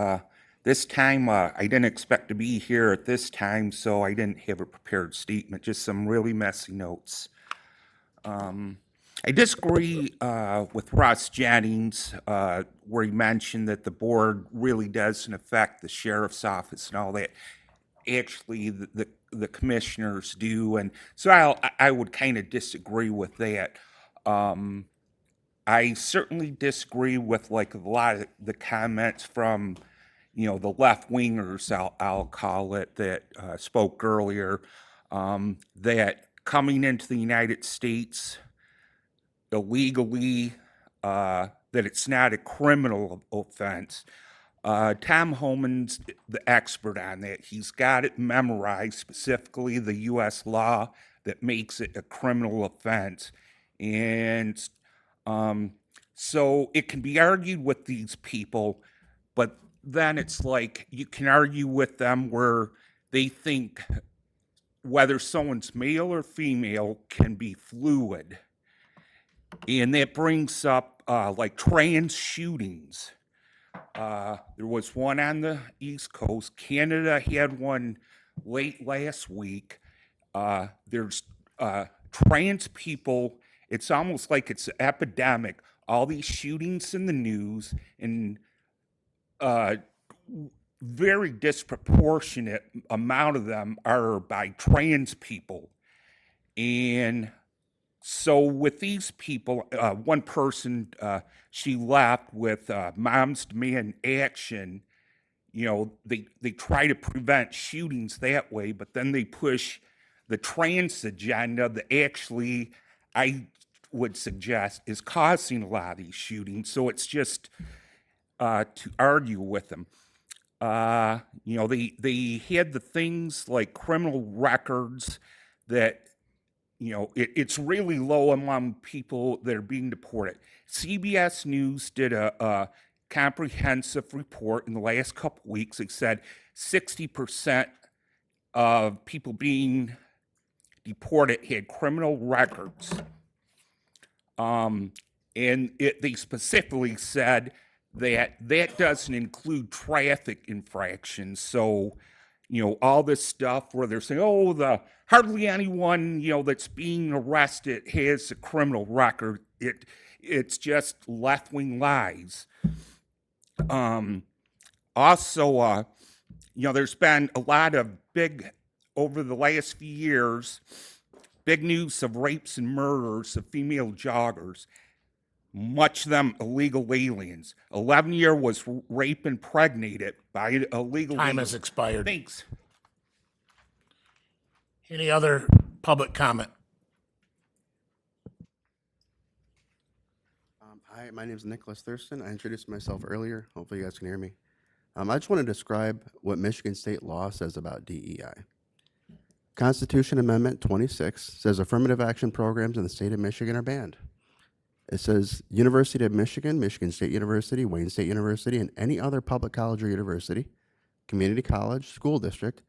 This time, I didn't expect to be here at this time, so I didn't have a prepared statement, just some really messy notes. I disagree with Ross Jennings, where he mentioned that the board really doesn't affect the sheriff's office and all that. Actually, the commissioners do, and so I would kind of disagree with that. I certainly disagree with like a lot of the comments from, the left wingers, I'll call it, that spoke earlier, that coming into the United States illegally, that it's not a criminal offense. Tom Homan's the expert on that. He's got it memorized, specifically the U.S. law that makes it a criminal offense. And so it can be argued with these people, but then it's like you can argue with them where they think whether someone's male or female can be fluid. And that brings up like trans shootings. There was one on the East Coast. Canada had one late last week. There's trans people. It's almost like it's an epidemic. All these shootings in the news, and very disproportionate amount of them are by trans people. And so with these people, one person, she left with Moms Demand Action. They try to prevent shootings that way, but then they push the trans agenda that actually, I would suggest, is causing a lot of these shootings. So it's just to argue with them. They had the things like criminal records that it's really low among people that are being deported. CBS News did a comprehensive report in the last couple weeks. It said 60% of people being deported had criminal records. And they specifically said that doesn't include traffic infractions. So, all this stuff where they're saying, oh, hardly anyone, that's being arrested has a criminal record. It's just left-wing lies. Also, there's been a lot of over the last few years, big news of rapes and murders of female joggers, much of them illegal aliens. 11-year was rape impregnated by illegal Time has expired. Thanks. Any other public comment? Hi, my name is Nicholas Thurston. I introduced myself earlier. Hopefully you guys can hear me. I just want to describe what Michigan state law says about DEI. Constitution Amendment 26 says affirmative action programs in the state of Michigan are banned. It says University of Michigan, Michigan State University, Wayne State University, and any other public college or university, community college, school district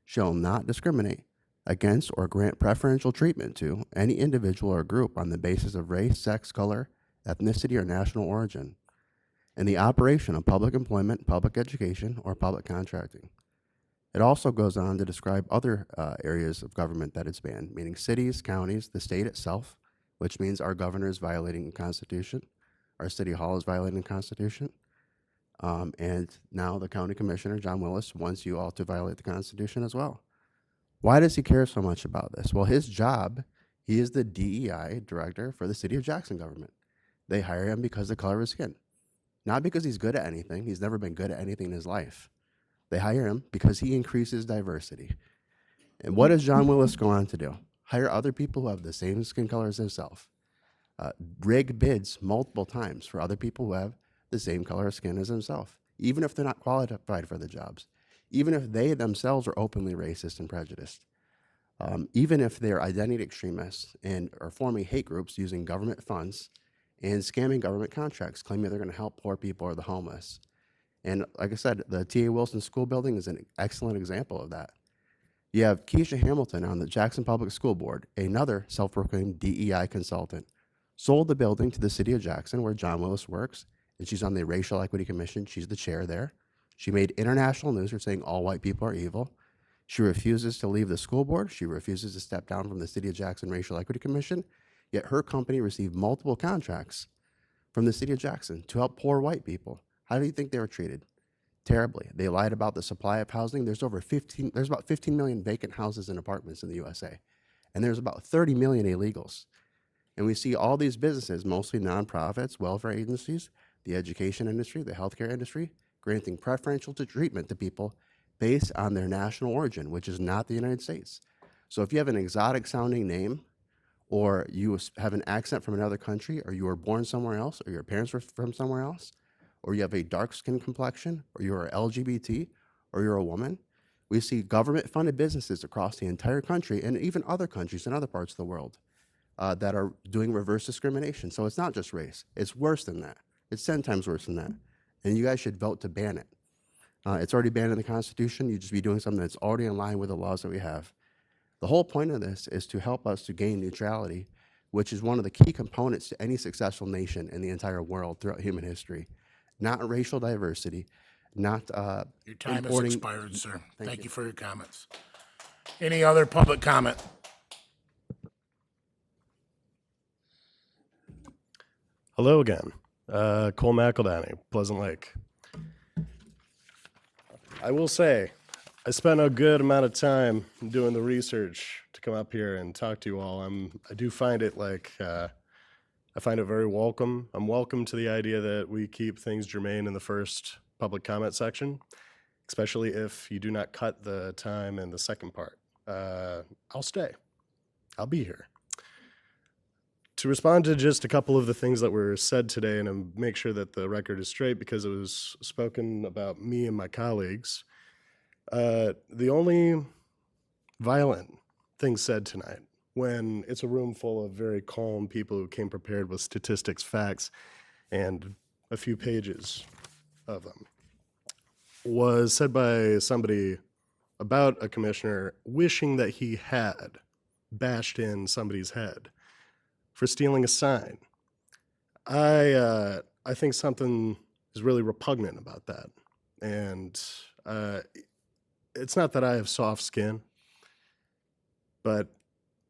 shall not discriminate against or grant preferential treatment to any individual or group on the basis of race, sex, color, ethnicity, or national origin in the operation of public employment, public education, or public contracting. It also goes on to describe other areas of government that it's banned, meaning cities, counties, the state itself, which means our governor is violating the Constitution, our city hall is violating the Constitution, and now the county commissioner, John Willis, wants you all to violate the Constitution as well. Why does he care so much about this? Well, his job, he is the DEI director for the city of Jackson government. They hire him because of the color of his skin, not because he's good at anything. He's never been good at anything in his life. They hire him because he increases diversity. And what does John Willis go on to do? Hire other people who have the same skin color as himself. Rig bids multiple times for other people who have the same color of skin as himself, even if they're not qualified for the jobs, even if they themselves are openly racist and prejudiced, even if they're identity extremists and are forming hate groups using government funds and scamming government contracts, claiming they're going to help poor people or the homeless. And like I said, the T.A. Wilson School Building is an excellent example of that. You have Keisha Hamilton on the Jackson Public School Board, another self-proclaimed DEI consultant, sold the building to the city of Jackson where John Willis works, and she's on the Racial Equity Commission. She's the chair there. She made international news for saying all white people are evil. She refuses to leave the school board. She refuses to step down from the city of Jackson Racial Equity Commission, yet her company received multiple contracts from the city of Jackson to help poor white people. How do you think they were treated? Terribly. They lied about the supply of housing. There's about 15 million vacant houses and apartments in the USA, and there's about 30 million illegals. And we see all these businesses, mostly nonprofits, welfare agencies, the education industry, the healthcare industry, granting preferential treatment to people based on their national origin, which is not the United States. So if you have an exotic sounding name, or you have an accent from another country, or you were born somewhere else, or your parents were from somewhere else, or you have a dark skin complexion, or you're LGBT, or you're a woman, we see government-funded businesses across the entire country and even other countries in other parts of the world that are doing reverse discrimination. So it's not just race. It's worse than that. It's 10 times worse than that. And you guys should vote to ban it. It's already banned in the Constitution. You'd just be doing something that's already in line with the laws that we have. The whole point of this is to help us to gain neutrality, which is one of the key components to any successful nation in the entire world throughout human history. Not racial diversity, not Your time has importing- expired, sir. Thank you. you for your comments. Any other public comment? Hello again. Cole McEldowney, Pleasant Lake. I will say, I spent a good amount of time doing the research to come up here and talk to you all. I do find it I find it very welcome. I'm welcome to the idea that we keep things germane in the first public comment section, especially if you do not cut the time in the second part. I'll stay. I'll be here. To respond to just a couple of the things that were said today and make sure that the record is straight because it was spoken about me and my colleagues, the only violent thing said tonight when it's a room full of very calm people who came prepared with statistics, facts, and a few pages of them, was said by somebody about a commissioner wishing that he had bashed in somebody's head for stealing a sign. I think something is really repugnant about that. And it's not that I have soft skin, but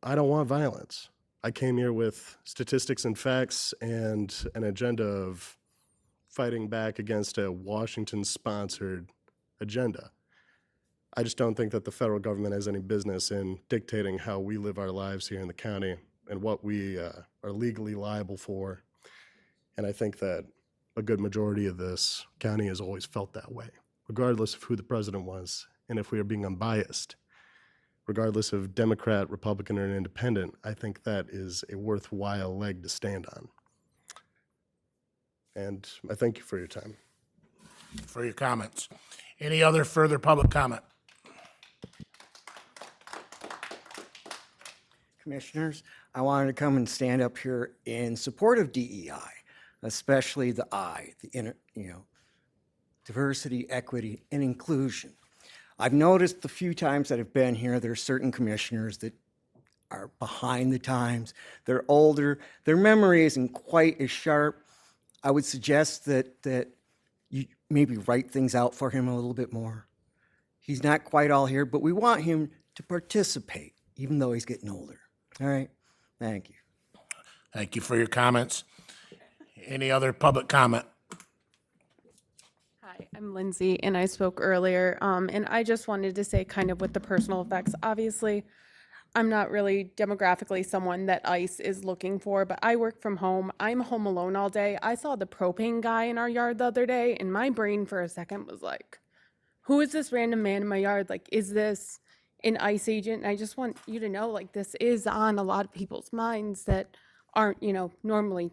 I don't want violence. I came here with statistics and facts and an agenda of fighting back against a Washington-sponsored agenda. I just don't think that the federal government has any business in dictating how we live our lives here in the county and what we are legally liable for. And I think that a good majority of this county has always felt that way, regardless of who the president was. And if we are being unbiased, regardless of Democrat, Republican, or Independent, I think that is a worthwhile leg to stand on. And I thank you for your time. For your comments. Any other further public comment? Commissioners, I wanted to come and stand up here in support of DEI, especially the I, diversity, equity, and inclusion. I've noticed the few times that I've been here, there's certain commissioners that are behind the times. They're older. Their memory isn't quite as sharp. I would suggest that you maybe write things out for him a little bit more. He's not quite all here, but we want him to participate, even though he's getting older. All right? Thank you. Thank you for your comments. Any other public comment? Hi, I'm Lindsay, and I spoke earlier, and I just wanted to say kind of with the personal effects, obviously, I'm not really demographically someone that ICE is looking for, but I work from home. I'm home alone all day. I saw the propane guy in our yard the other day, and my brain for a second was like, who is this random man in my yard? Like, is this an ICE agent? And I just want you to know, like, this is on a lot of people's minds that aren't, normally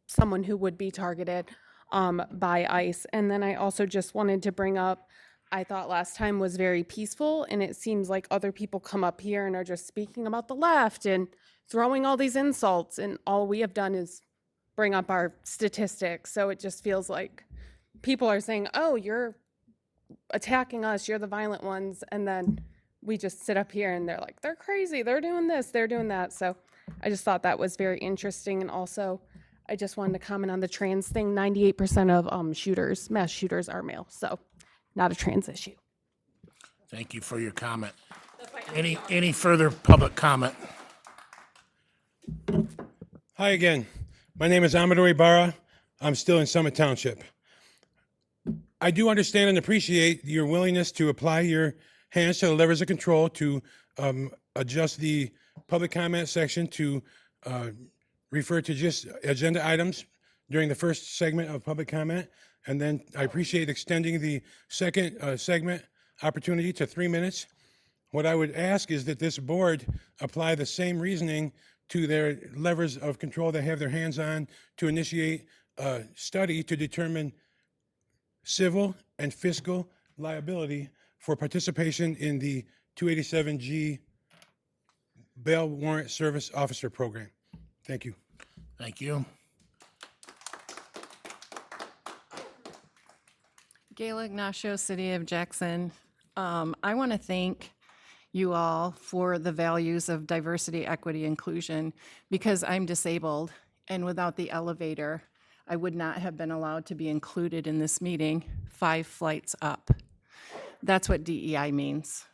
someone who would be targeted by ICE. And then I also just wanted to bring up, I thought last time was very peaceful, and it seems like other people come up here and are just speaking about the left and throwing all these insults, and all we have done is bring up our statistics. So it just feels like people are saying, oh, you're attacking us, you're the violent ones, and then we just sit up here and they're like, they're crazy, they're doing this, they're doing that. So I just thought that was very interesting. And also, I just wanted to comment on the trans thing. 98% of mass shooters are male, so not a trans issue. Thank you for your comment. Any further public comment? Hi again. My name is Amador Ibarra. I'm still in Summit Township. I do understand and appreciate your willingness to apply your hands to the levers of control to adjust the public comment section to refer to just agenda items during the first segment of public comment. And then I appreciate extending the second segment opportunity to 3 minutes. What I would ask is that this board apply the same reasoning to their levers of control they have their hands on to initiate a study to determine civil and fiscal liability for participation in the 287G bail warrant service officer program. Thank you. Thank you. Gayla Ignacio, City of Jackson. I want to thank you all for the values of diversity, equity, inclusion, because I'm disabled, and without the elevator, I would not have been allowed to be included in this meeting 5 flights up. That's what DEI means.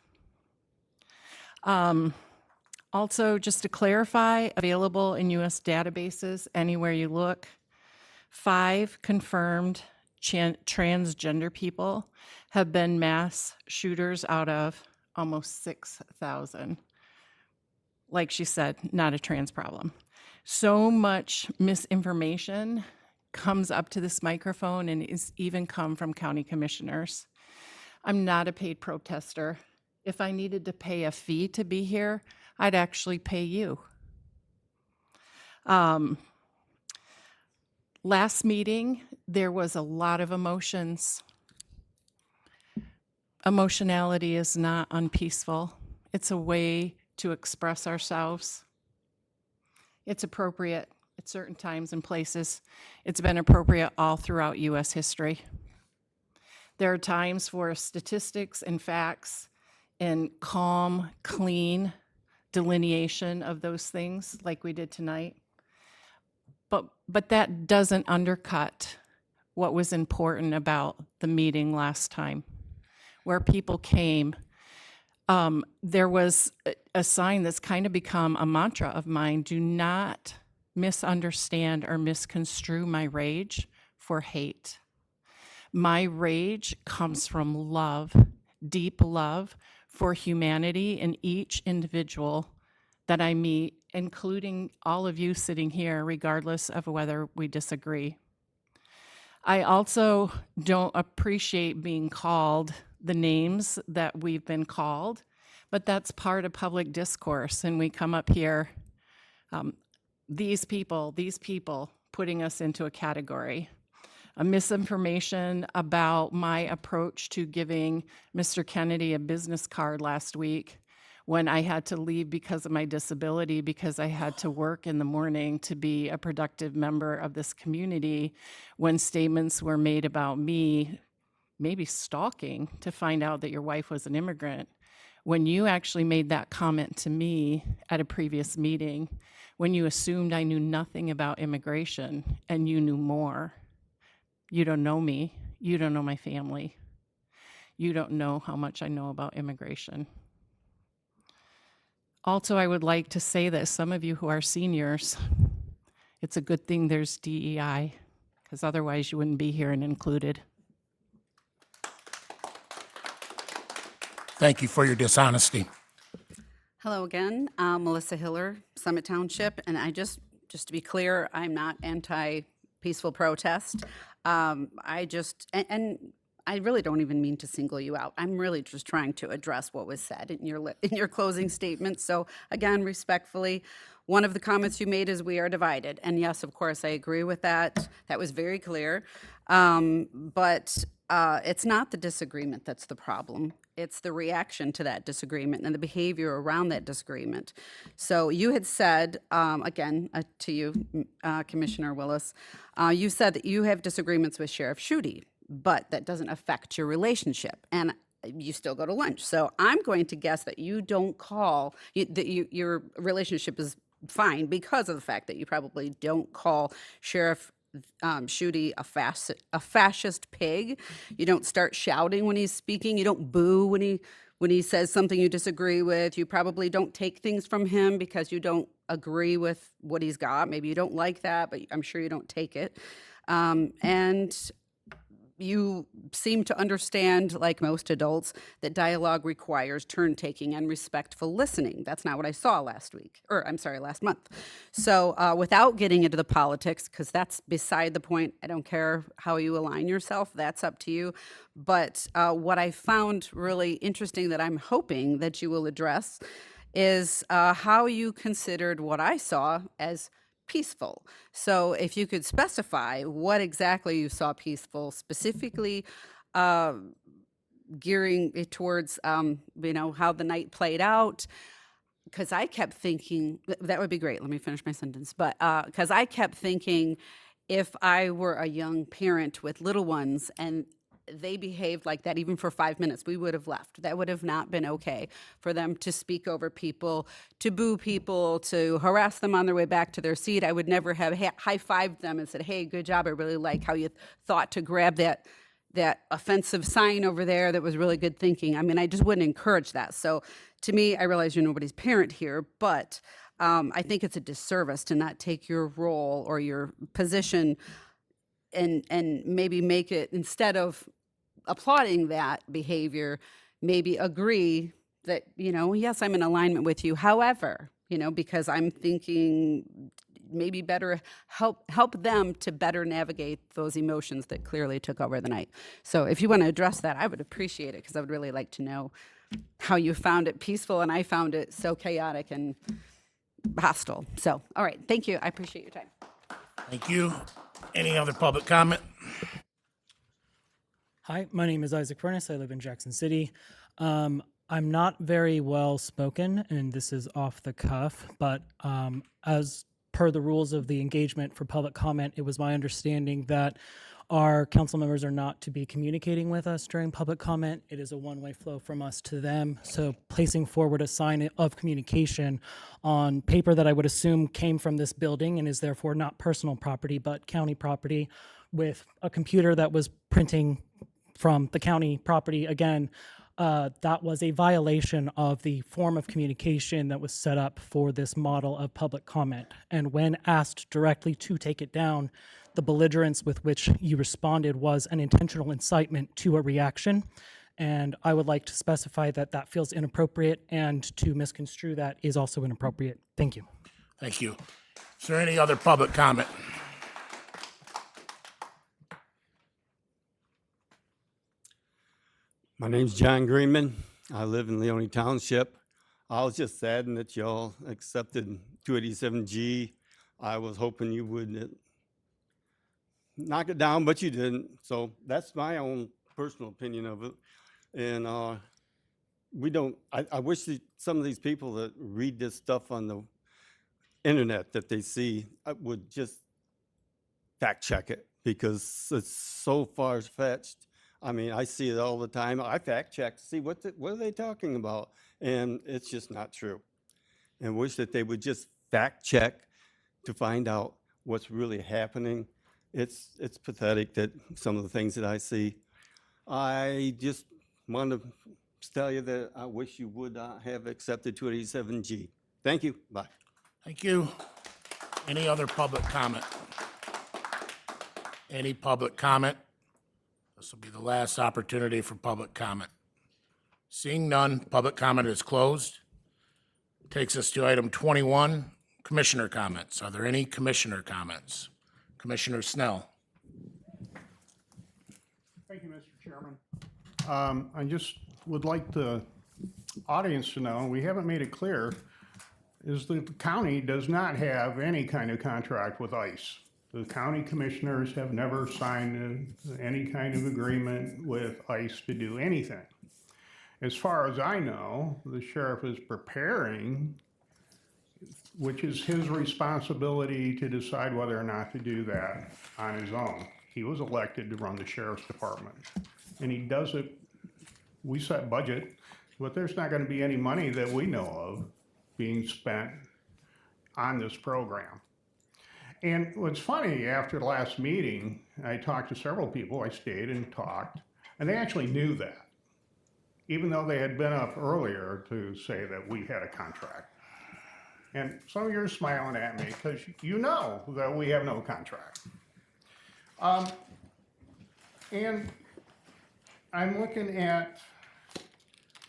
Also, just to clarify, available in US databases anywhere you look, 5 confirmed transgender people have been mass shooters out of almost 6,000. Like she said, not a trans problem. So much misinformation comes up to this microphone and is even come from county commissioners. I'm not a paid protester. If I needed to pay a fee to be here, I'd actually pay you. Last meeting, there was a lot of emotions. Emotionality is not unpeaceful. It's a way to express ourselves It's appropriate at certain times and places. It's been appropriate all throughout U.S. history. There are times for statistics and facts and calm, clean delineation of those things like we did tonight. But that doesn't undercut what was important about the meeting last time, where people came. There was a sign that's kind of become a mantra of mine: do not misunderstand or misconstrue my rage for hate. My rage comes from love, deep love for humanity in each individual that I meet, including all of you sitting here, regardless of whether we disagree. I also don't appreciate being called the names that we've been called, but that's part of public discourse. And we come up here, these people putting us into a category. A misinformation about my approach to giving Mr. Kennedy a business card last week when I had to leave because of my disability, because I had to work in the morning to be a productive member of this community, when statements were made about me, maybe stalking to find out that your wife was an immigrant. When you actually made that comment to me at a previous meeting, when you assumed I knew nothing about immigration and you knew more. You don't know me. You don't know my family. You don't know how much I know about immigration. Also, I would like to say that some of you who are seniors, it's a good thing there's DEI, because otherwise you wouldn't be here and included. Thank you for your dishonesty. Hello again, Melissa Hiller, Summit Township, and just to be clear, I'm not anti-peaceful protest. And I really don't even mean to single you out. I'm really just trying to address what was said in your closing statement. So again, respectfully, one of the comments you made is we are divided. And yes, of course, I agree with that. That was very clear. But it's not the disagreement that's the problem. It's the reaction to that disagreement and the behavior around that disagreement. So you had said, again, to you, Commissioner Willis, you said that you have disagreements with Sheriff Schutte, but that doesn't affect your relationship. And you still go to lunch. So I'm going to guess that you don't call, your relationship is fine because of the fact that you probably don't call Sheriff Schutte a fascist pig. You don't start shouting when he's speaking. You don't boo when he says something you disagree with. You probably don't take things from him because you don't agree with what he's got. Maybe you don't like that, but I'm sure you don't take it. And you seem to understand, like most adults, that dialogue requires turn-taking and respectful listening. That's not what I saw last month. So without getting into the politics, because that's beside the point, I don't care how you align yourself, that's up to you. But what I found really interesting that I'm hoping that you will address is how you considered what I saw as peaceful. So if you could specify what exactly you saw peaceful, specifically gearing it towards, how the night played out, because I kept thinking, that would be great. Let me finish my sentence. But because I kept thinking, if I were a young parent with little ones and they behaved like that even for 5 minutes, we would have left. That would have not been okay for them to speak over people, to boo people, to harass them on their way back to their seat. I would never have high-fived them and said, hey, good job. I really like how you thought to grab that offensive sign over there. That was really good thinking. I mean, I just wouldn't encourage that. So to me, I realize you're nobody's parent here, but I think it's a disservice to not take your role or your position and maybe make it, instead of applauding that behavior, maybe agree that, yes, I'm in alignment with you. However, because I'm thinking maybe better help them to better navigate those emotions that clearly took over the night. So if you want to address that, I would appreciate it, because I would really like to know how you found it peaceful, and I found it so chaotic and hostile. So, all right. Thank you. I appreciate your time. Thank you. Any other public comment? Hi, my name is Isaac Furness. I live in Jackson City. I'm not very well spoken, and this is off the cuff, but as per the rules of the engagement for public comment, it was my understanding that our council members are not to be communicating with us during public comment. It is a one-way flow from us to them. So placing forward a sign of communication on paper that I would assume came from this building and is therefore not personal property, but county property, with a computer that was printing from the county property, again, that was a violation of the form of communication that was set up for this model of public comment. And when asked directly to take it down, the belligerence with which you responded was an intentional incitement to a reaction. And I would like to specify that that feels inappropriate, and to misconstrue that is also inappropriate. Thank you. Thank you. Is there any other public comment? My name's John Greenman. I live in Leone Township. I was just saddened that y'all accepted 287G. I was hoping you would knock it down, but you didn't. So that's my own personal opinion of it. And I wish that some of these people that read this stuff on the internet that they see would just fact check it, because it's so far-fetched. I mean, I see it all the time. I fact check to see what are they talking about, and it's just not true. And wish that they would just fact check to find out what's really happening. It's pathetic that some of the things that I see. I just want to tell you that I wish you would have accepted 287G. Thank you. Bye. Thank you. Any other public comment? Any public comment? This will be the last opportunity for public comment. Seeing none, public comment is closed. Takes us to item 21, commissioner comments. Are there any commissioner comments? Commissioner Snell. Thank you, Mr. Chairman. I just would like the audience to know, we haven't made it clear, is that the county does not have any kind of contract with ICE. The county commissioners have never signed any kind of agreement with ICE to do anything. As far as I know, the sheriff is preparing, which is his responsibility to decide whether or not to do that on his own. He was elected to run the sheriff's department, and he does it. We set budget, but there's not going to be any money that we know of being spent on this program. And what's funny, after the last meeting, I talked to several people. I stayed and talked, and they actually knew that, even though they had been up earlier to say that we had a contract. And some of you are smiling at me because you know that we have no contract. And I'm looking at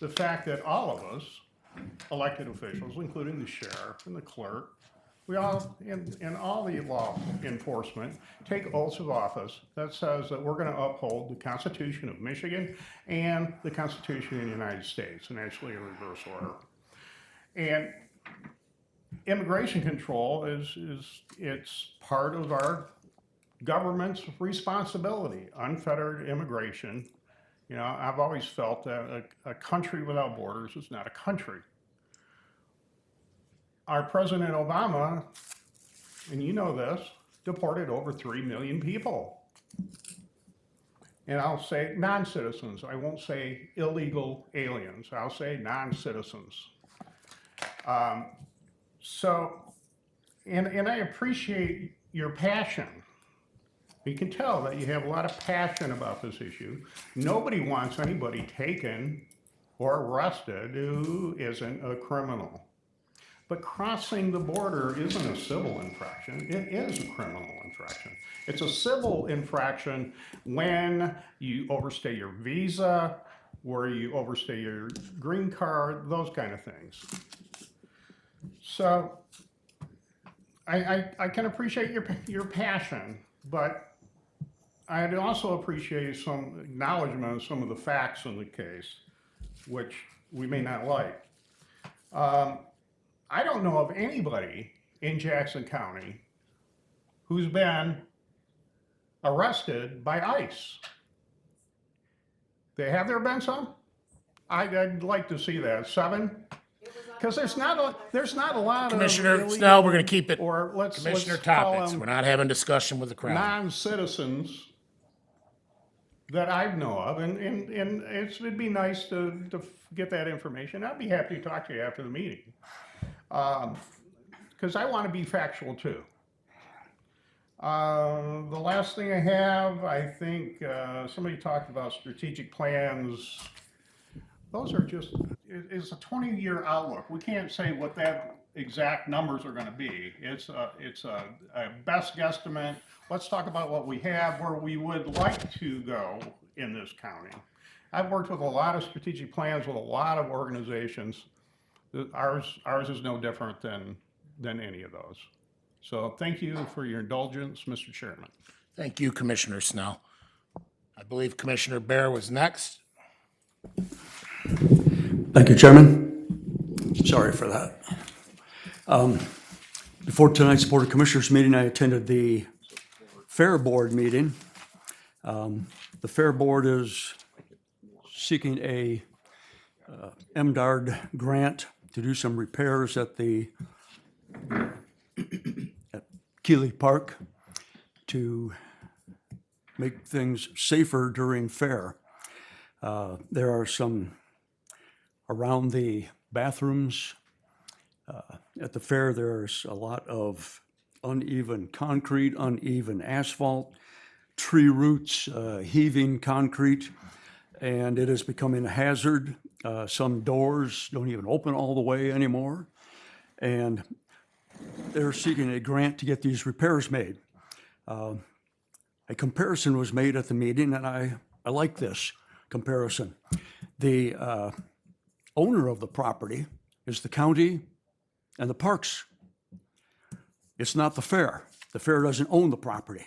the fact that all of us, elected officials, including the sheriff and the clerk, we all, and all the law enforcement, take oaths of office that says that we're going to uphold the Constitution of Michigan and the Constitution of the United States, and actually in reverse order. And immigration control it's part of our government's responsibility, unfettered immigration. You know, I've always felt that a country without borders is not a country. Our President Obama, and you know this, deported over 3 million people. And I'll say non-citizens. I won't say illegal aliens. I'll say non-citizens. And I appreciate your passion. You can tell that you have a lot of passion about this issue. Nobody wants anybody taken or arrested who isn't a criminal. But crossing the border isn't a civil infraction. It is a criminal infraction. It's a civil infraction when you overstay your visa, where you overstay your green card, those kind of things. So I can appreciate your passion, but I'd also appreciate some acknowledgement of some of the facts in the case, which we may not like. I don't know of anybody in Jackson County who's been arrested by ICE. Have there been some? I'd like to see that. 7? It was Because there's not a lot of Commissioner illegal, Snell, we're gonna keep it or let's Commissioner call topics. them We're not having discussion with the crowd. non-citizens that I know of, and it'd be nice to get that information. I'd be happy to talk to you after the meeting. Because I want to be factual too. The last thing I have, I think, somebody talked about strategic plans. Those are just, it's a 20-year outlook. We can't say what that exact numbers are gonna be. It's a best guesstimate. Let's talk about what we have, where we would like to go in this county. I've worked with a lot of strategic plans with a lot of organizations. Ours is no different than any of those. So thank you for your indulgence, Mr. Chairman. Thank you, Commissioner Snell. I believe Commissioner Bear was next. Thank you, Chairman. Sorry for that. Before tonight's Board of Commissioners meeting, I attended the Fair Board meeting. The Fair Board is seeking a MDARD grant to do some repairs at Keeley Park to make things safer during fair. There are some around the bathrooms. At the fair, there's a lot of uneven concrete, uneven asphalt, tree roots, heaving concrete, and it is becoming a hazard. Some doors don't even open all the way anymore. And they're seeking a grant to get these repairs made. A comparison was made at the meeting, and I like this comparison. The owner of the property is the county and the parks. It's not the fair. The fair doesn't own the property.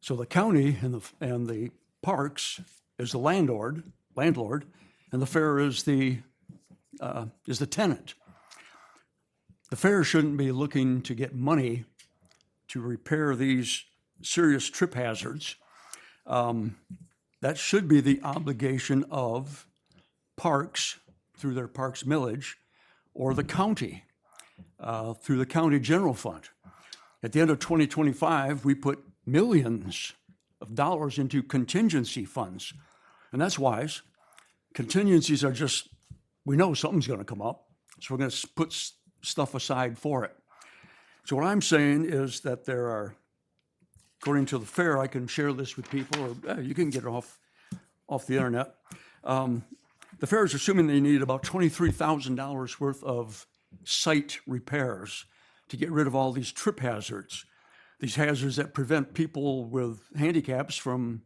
So the county and the parks is the landlord, and the fair is the tenant. The fair shouldn't be looking to get money to repair these serious trip hazards. That should be the obligation of parks through their parks millage, or the county through the county general fund. At the end of 2025, we put millions of dollars into contingency funds, and that's wise. Contingencies are just, we know something's going to come up, so we're going to put stuff aside for it. So what I'm saying is that there are, according to the fair, I can share this with people, or you can get it off the internet. The fair is assuming they need about $23,000 worth of site repairs to get rid of all these trip hazards, these hazards that prevent people with handicaps from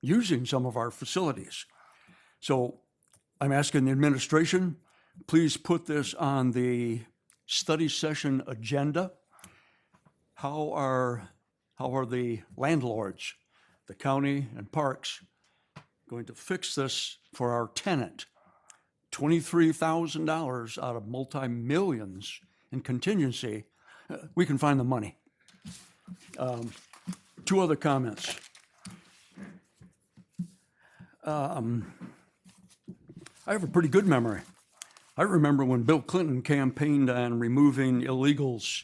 using some of our facilities. So I'm asking the administration, please put this on the study session agenda. How are the landlords, the county and parks, going to fix this for our tenant? $23,000 out of multi-millions in contingency. We can find the money. Two other comments. I have a pretty good memory. I remember when Bill Clinton campaigned on removing illegals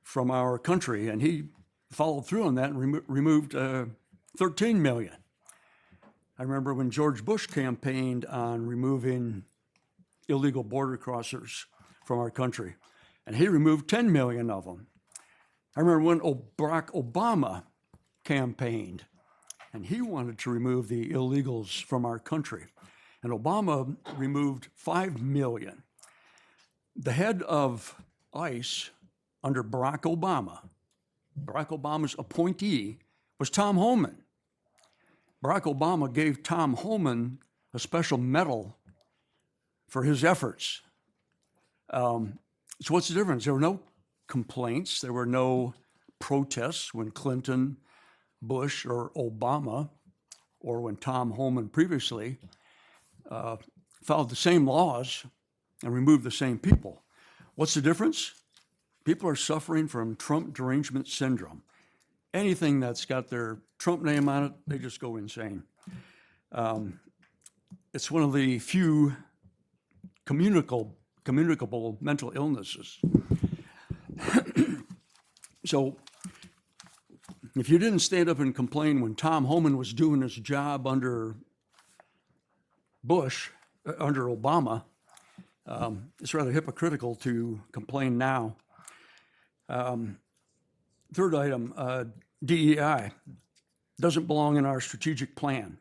from our country, and he followed through on that and removed 13 million. I remember when George Bush campaigned on removing illegal border crossers from our country, and he removed 10 million of them. I remember when Barack Obama campaigned, and he wanted to remove the illegals from our country, and Obama removed 5 million. The head of ICE under Barack Obama's appointee was Tom Homan. Barack Obama gave Tom Homan a special medal for his efforts. So what's the difference? There were no complaints. There were no protests when Clinton, Bush, or Obama, or when Tom Homan previously followed the same laws and removed the same people. What's the difference? People are suffering from Trump derangement syndrome. Anything that's got their Trump name on it, they just go insane. It's one of the few communicable communicable mental illnesses. So if you didn't stand up and complain when Tom Homan was doing his job under Bush, under Obama, it's rather hypocritical to complain now. Third item, DEI doesn't belong in our strategic plan.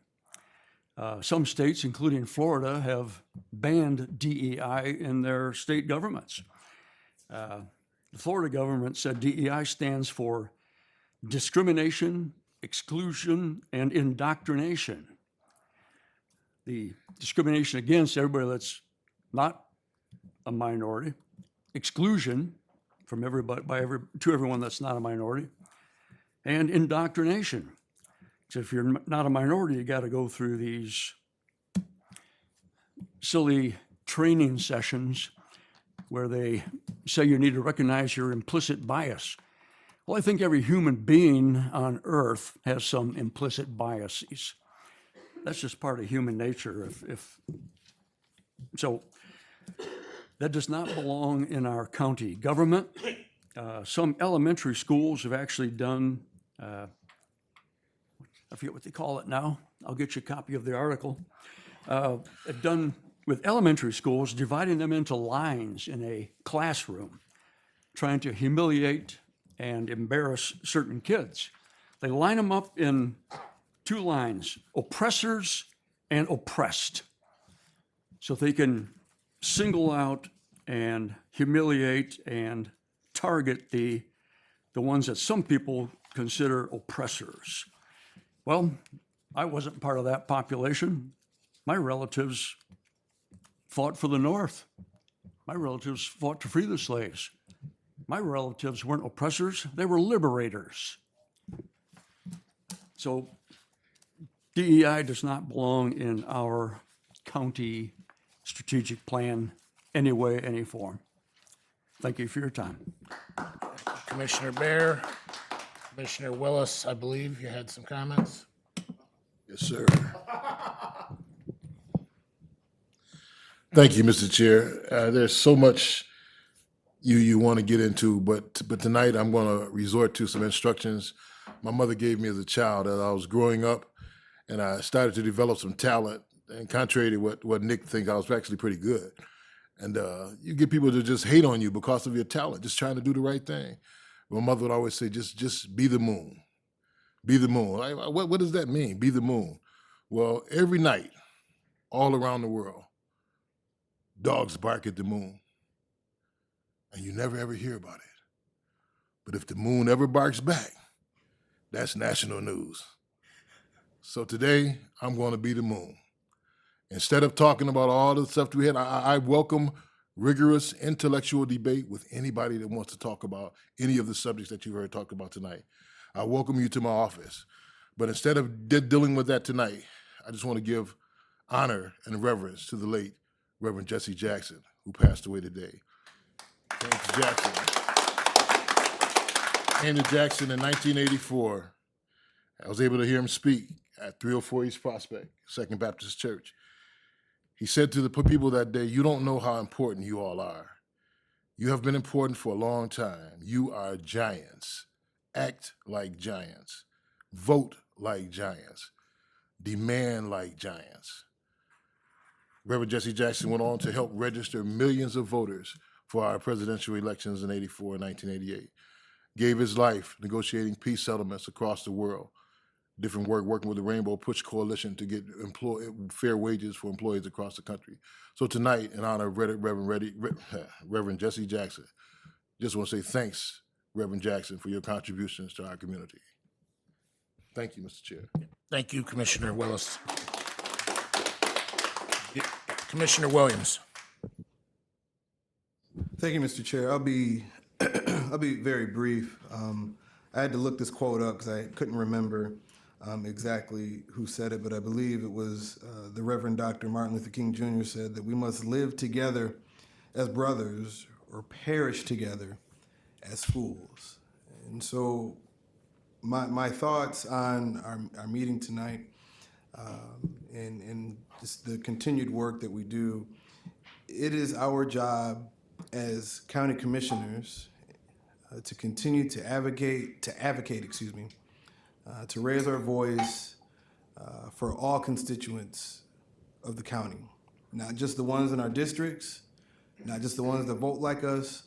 Some states, including Florida, have banned DEI in their state governments. The Florida government said DEI stands for discrimination, exclusion, and indoctrination. The discrimination against everybody that's not a minority, exclusion from everybody to everyone that's not a minority, and indoctrination. So if you're not a minority, you got to go through these silly training sessions where they say you need to recognize your implicit bias. Well, I think every human being on earth has some implicit biases. That's just part of human nature. So that does not belong in our county government. Some elementary schools have actually done, I forget what they call it now. I'll get you a copy of the article. Have done with elementary schools, dividing them into lines in a classroom, trying to humiliate and embarrass certain kids. They line them up in two lines, oppressors and oppressed, so they can single out and humiliate and target the ones that some people consider oppressors. Well, I wasn't part of that population. My relatives fought for the North. My relatives fought to free the slaves. My relatives weren't oppressors, they were liberators. So DEI does not belong in our county strategic plan any way, any form. Thank you for your time. Commissioner Bear, Commissioner Willis, I believe you had some comments. Yes, sir. Thank you, Mr. Chair. There's so much you want to get into, but tonight I'm going to resort to some instructions my mother gave me as a child as I was growing up, and I started to develop some talent. And contrary to what Nick thinks, I was actually pretty good. And you get people to just hate on you because of your talent, just trying to do the right thing. My mother would always say, just be the moon. Be the moon. What does that mean, be the moon? Well, every night, all around the world, dogs bark at the moon. And you never ever hear about it. But if the moon ever barks back, that's national news. So today, I'm going to be the moon. Instead of talking about all the stuff we had, I welcome rigorous intellectual debate with anybody that wants to talk about any of the subjects that you've heard talked about tonight. I welcome you to my office. But instead of dealing with that tonight, I just want to give honor and reverence to the late Reverend Jesse Jackson, who passed away today. James Jackson. Andrew Jackson in 1984. I was able to hear him speak at 304 East Prospect, Second Baptist Church. He said to the people that day, "You don't know how important you all are. You have been important for a long time. You are giants. Act like giants. Vote like giants. Demand like giants." Reverend Jesse Jackson went on to help register millions of voters for our presidential elections in 84 and 1988. Gave his life negotiating peace settlements across the world. Different work working with the Rainbow Push Coalition to get fair wages for employees across the country. So tonight, in honor of Reverend Jesse Jackson, just want to say thanks, Reverend Jackson, for your contributions to our community. Thank you, Mr. Chair. Thank you, Commissioner Willis. Commissioner Williams. Thank you, Mr. Chair. I'll be very brief. I had to look this quote up because I couldn't remember exactly who said it, but I believe it was the Reverend Dr. Martin Luther King Jr. said that we must live together as brothers or perish together as fools. And so my thoughts on our meeting tonight and just the continued work that we do it is our job as county commissioners to continue to advocate, to raise our voice for all constituents of the county, not just the ones in our districts, not just the ones that vote like us,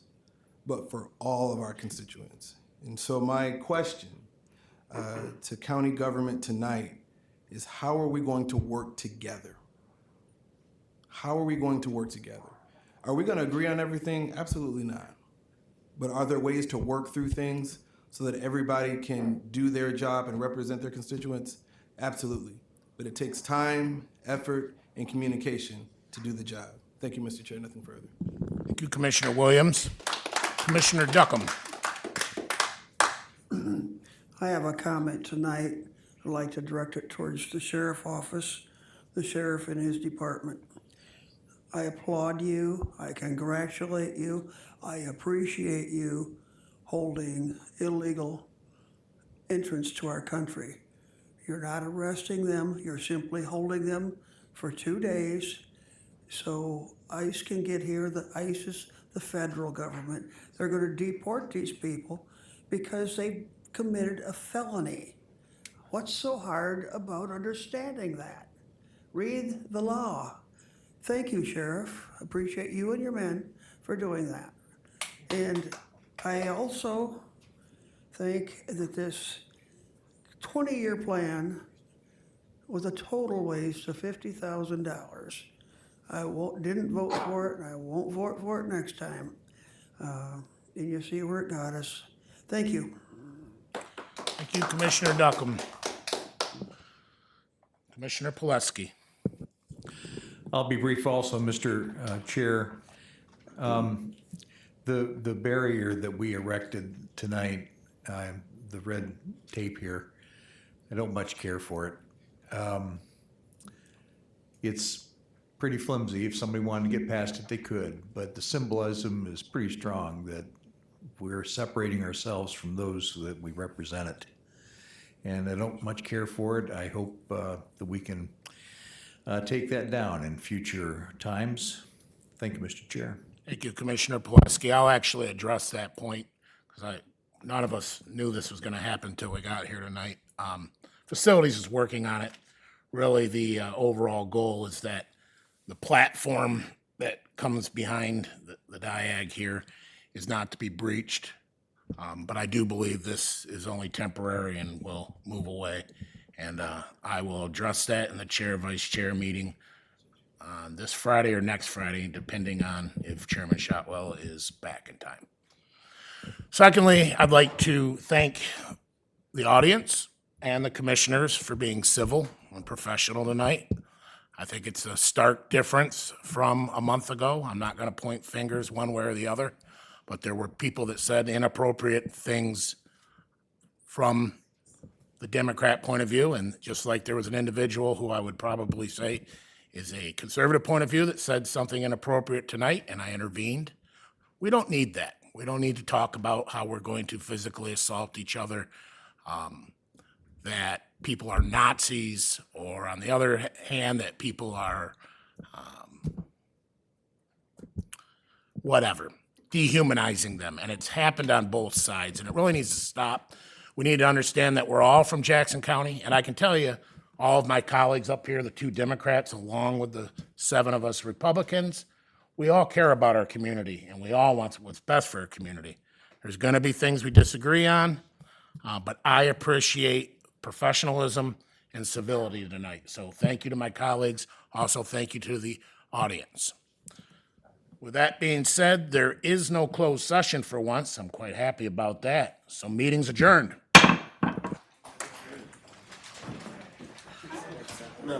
but for all of our constituents. And so my question to county government tonight is, how are we going to work together? How are we going to work together? Are we going to agree on everything? Absolutely not. But are there ways to work through things so that everybody can do their job and represent their constituents? Absolutely. But it takes time, effort, and communication to do the job. Thank you, Mr. Chair. Nothing further. Thank you, Commissioner Williams. Commissioner Duckham. I have a comment tonight. I'd like to direct it towards the sheriff office, the sheriff and his department. I applaud you. I congratulate you. I appreciate you holding illegal entrance to our country. You're not arresting them. You're simply holding them for 2 days so ICE can get here. The ICE is the federal government. They're going to deport these people because they committed a felony. What's so hard about understanding that? Read the law. Thank you, Sheriff. Appreciate you and your men for doing that. And I also think that this 20-year plan was a total waste of $50,000. I didn't vote for it, and I won't vote for it next time. And you see where it got us. Thank you. Thank you, Commissioner Duckham. Commissioner Pileski. I'll be brief also, Mr. Chair. The barrier that we erected tonight, the red tape here, I don't much care for it. It's pretty flimsy. If somebody wanted to get past it, they could, but the symbolism is pretty strong that we're separating ourselves from those that we represented. And I don't much care for it. I hope that we can take that down in future times. Thank you, Mr. Chair. Thank you, Commissioner Pileski. I'll actually address that point because none of us knew this was going to happen until we got here tonight. Facilities is working on it. Really, the overall goal is that the platform that comes behind the diag here is not to be breached. But I do believe this is only temporary and will move away. And I will address that in the chair-vice chair meeting this Friday or next Friday, depending on if Chairman Shotwell is back in time. Secondly, I'd like to thank the audience and the commissioners for being civil and professional tonight. I think it's a stark difference from a month ago. I'm not going to point fingers one way or the other, but there were people that said inappropriate things from the Democrat point of view, and just like there was an individual who I would probably say is a conservative point of view that said something inappropriate tonight, and I intervened. We don't need that. We don't need to talk about how we're going to physically assault each other, that people are Nazis, or on the other hand, that people are whatever, dehumanizing them. And it's happened on both sides, and it really needs to stop. We need to understand that we're all from Jackson County, and I can tell you, all of my colleagues up here, the 2 Democrats, along with the 7 of us Republicans, we all care about our community, and we all want what's best for our community. There's going to be things we disagree on, but I appreciate professionalism and civility tonight. So thank you to my colleagues. Also, thank you to the audience. With that being said, there is no closed session for once. I'm quite happy about that. So meeting's adjourned. No,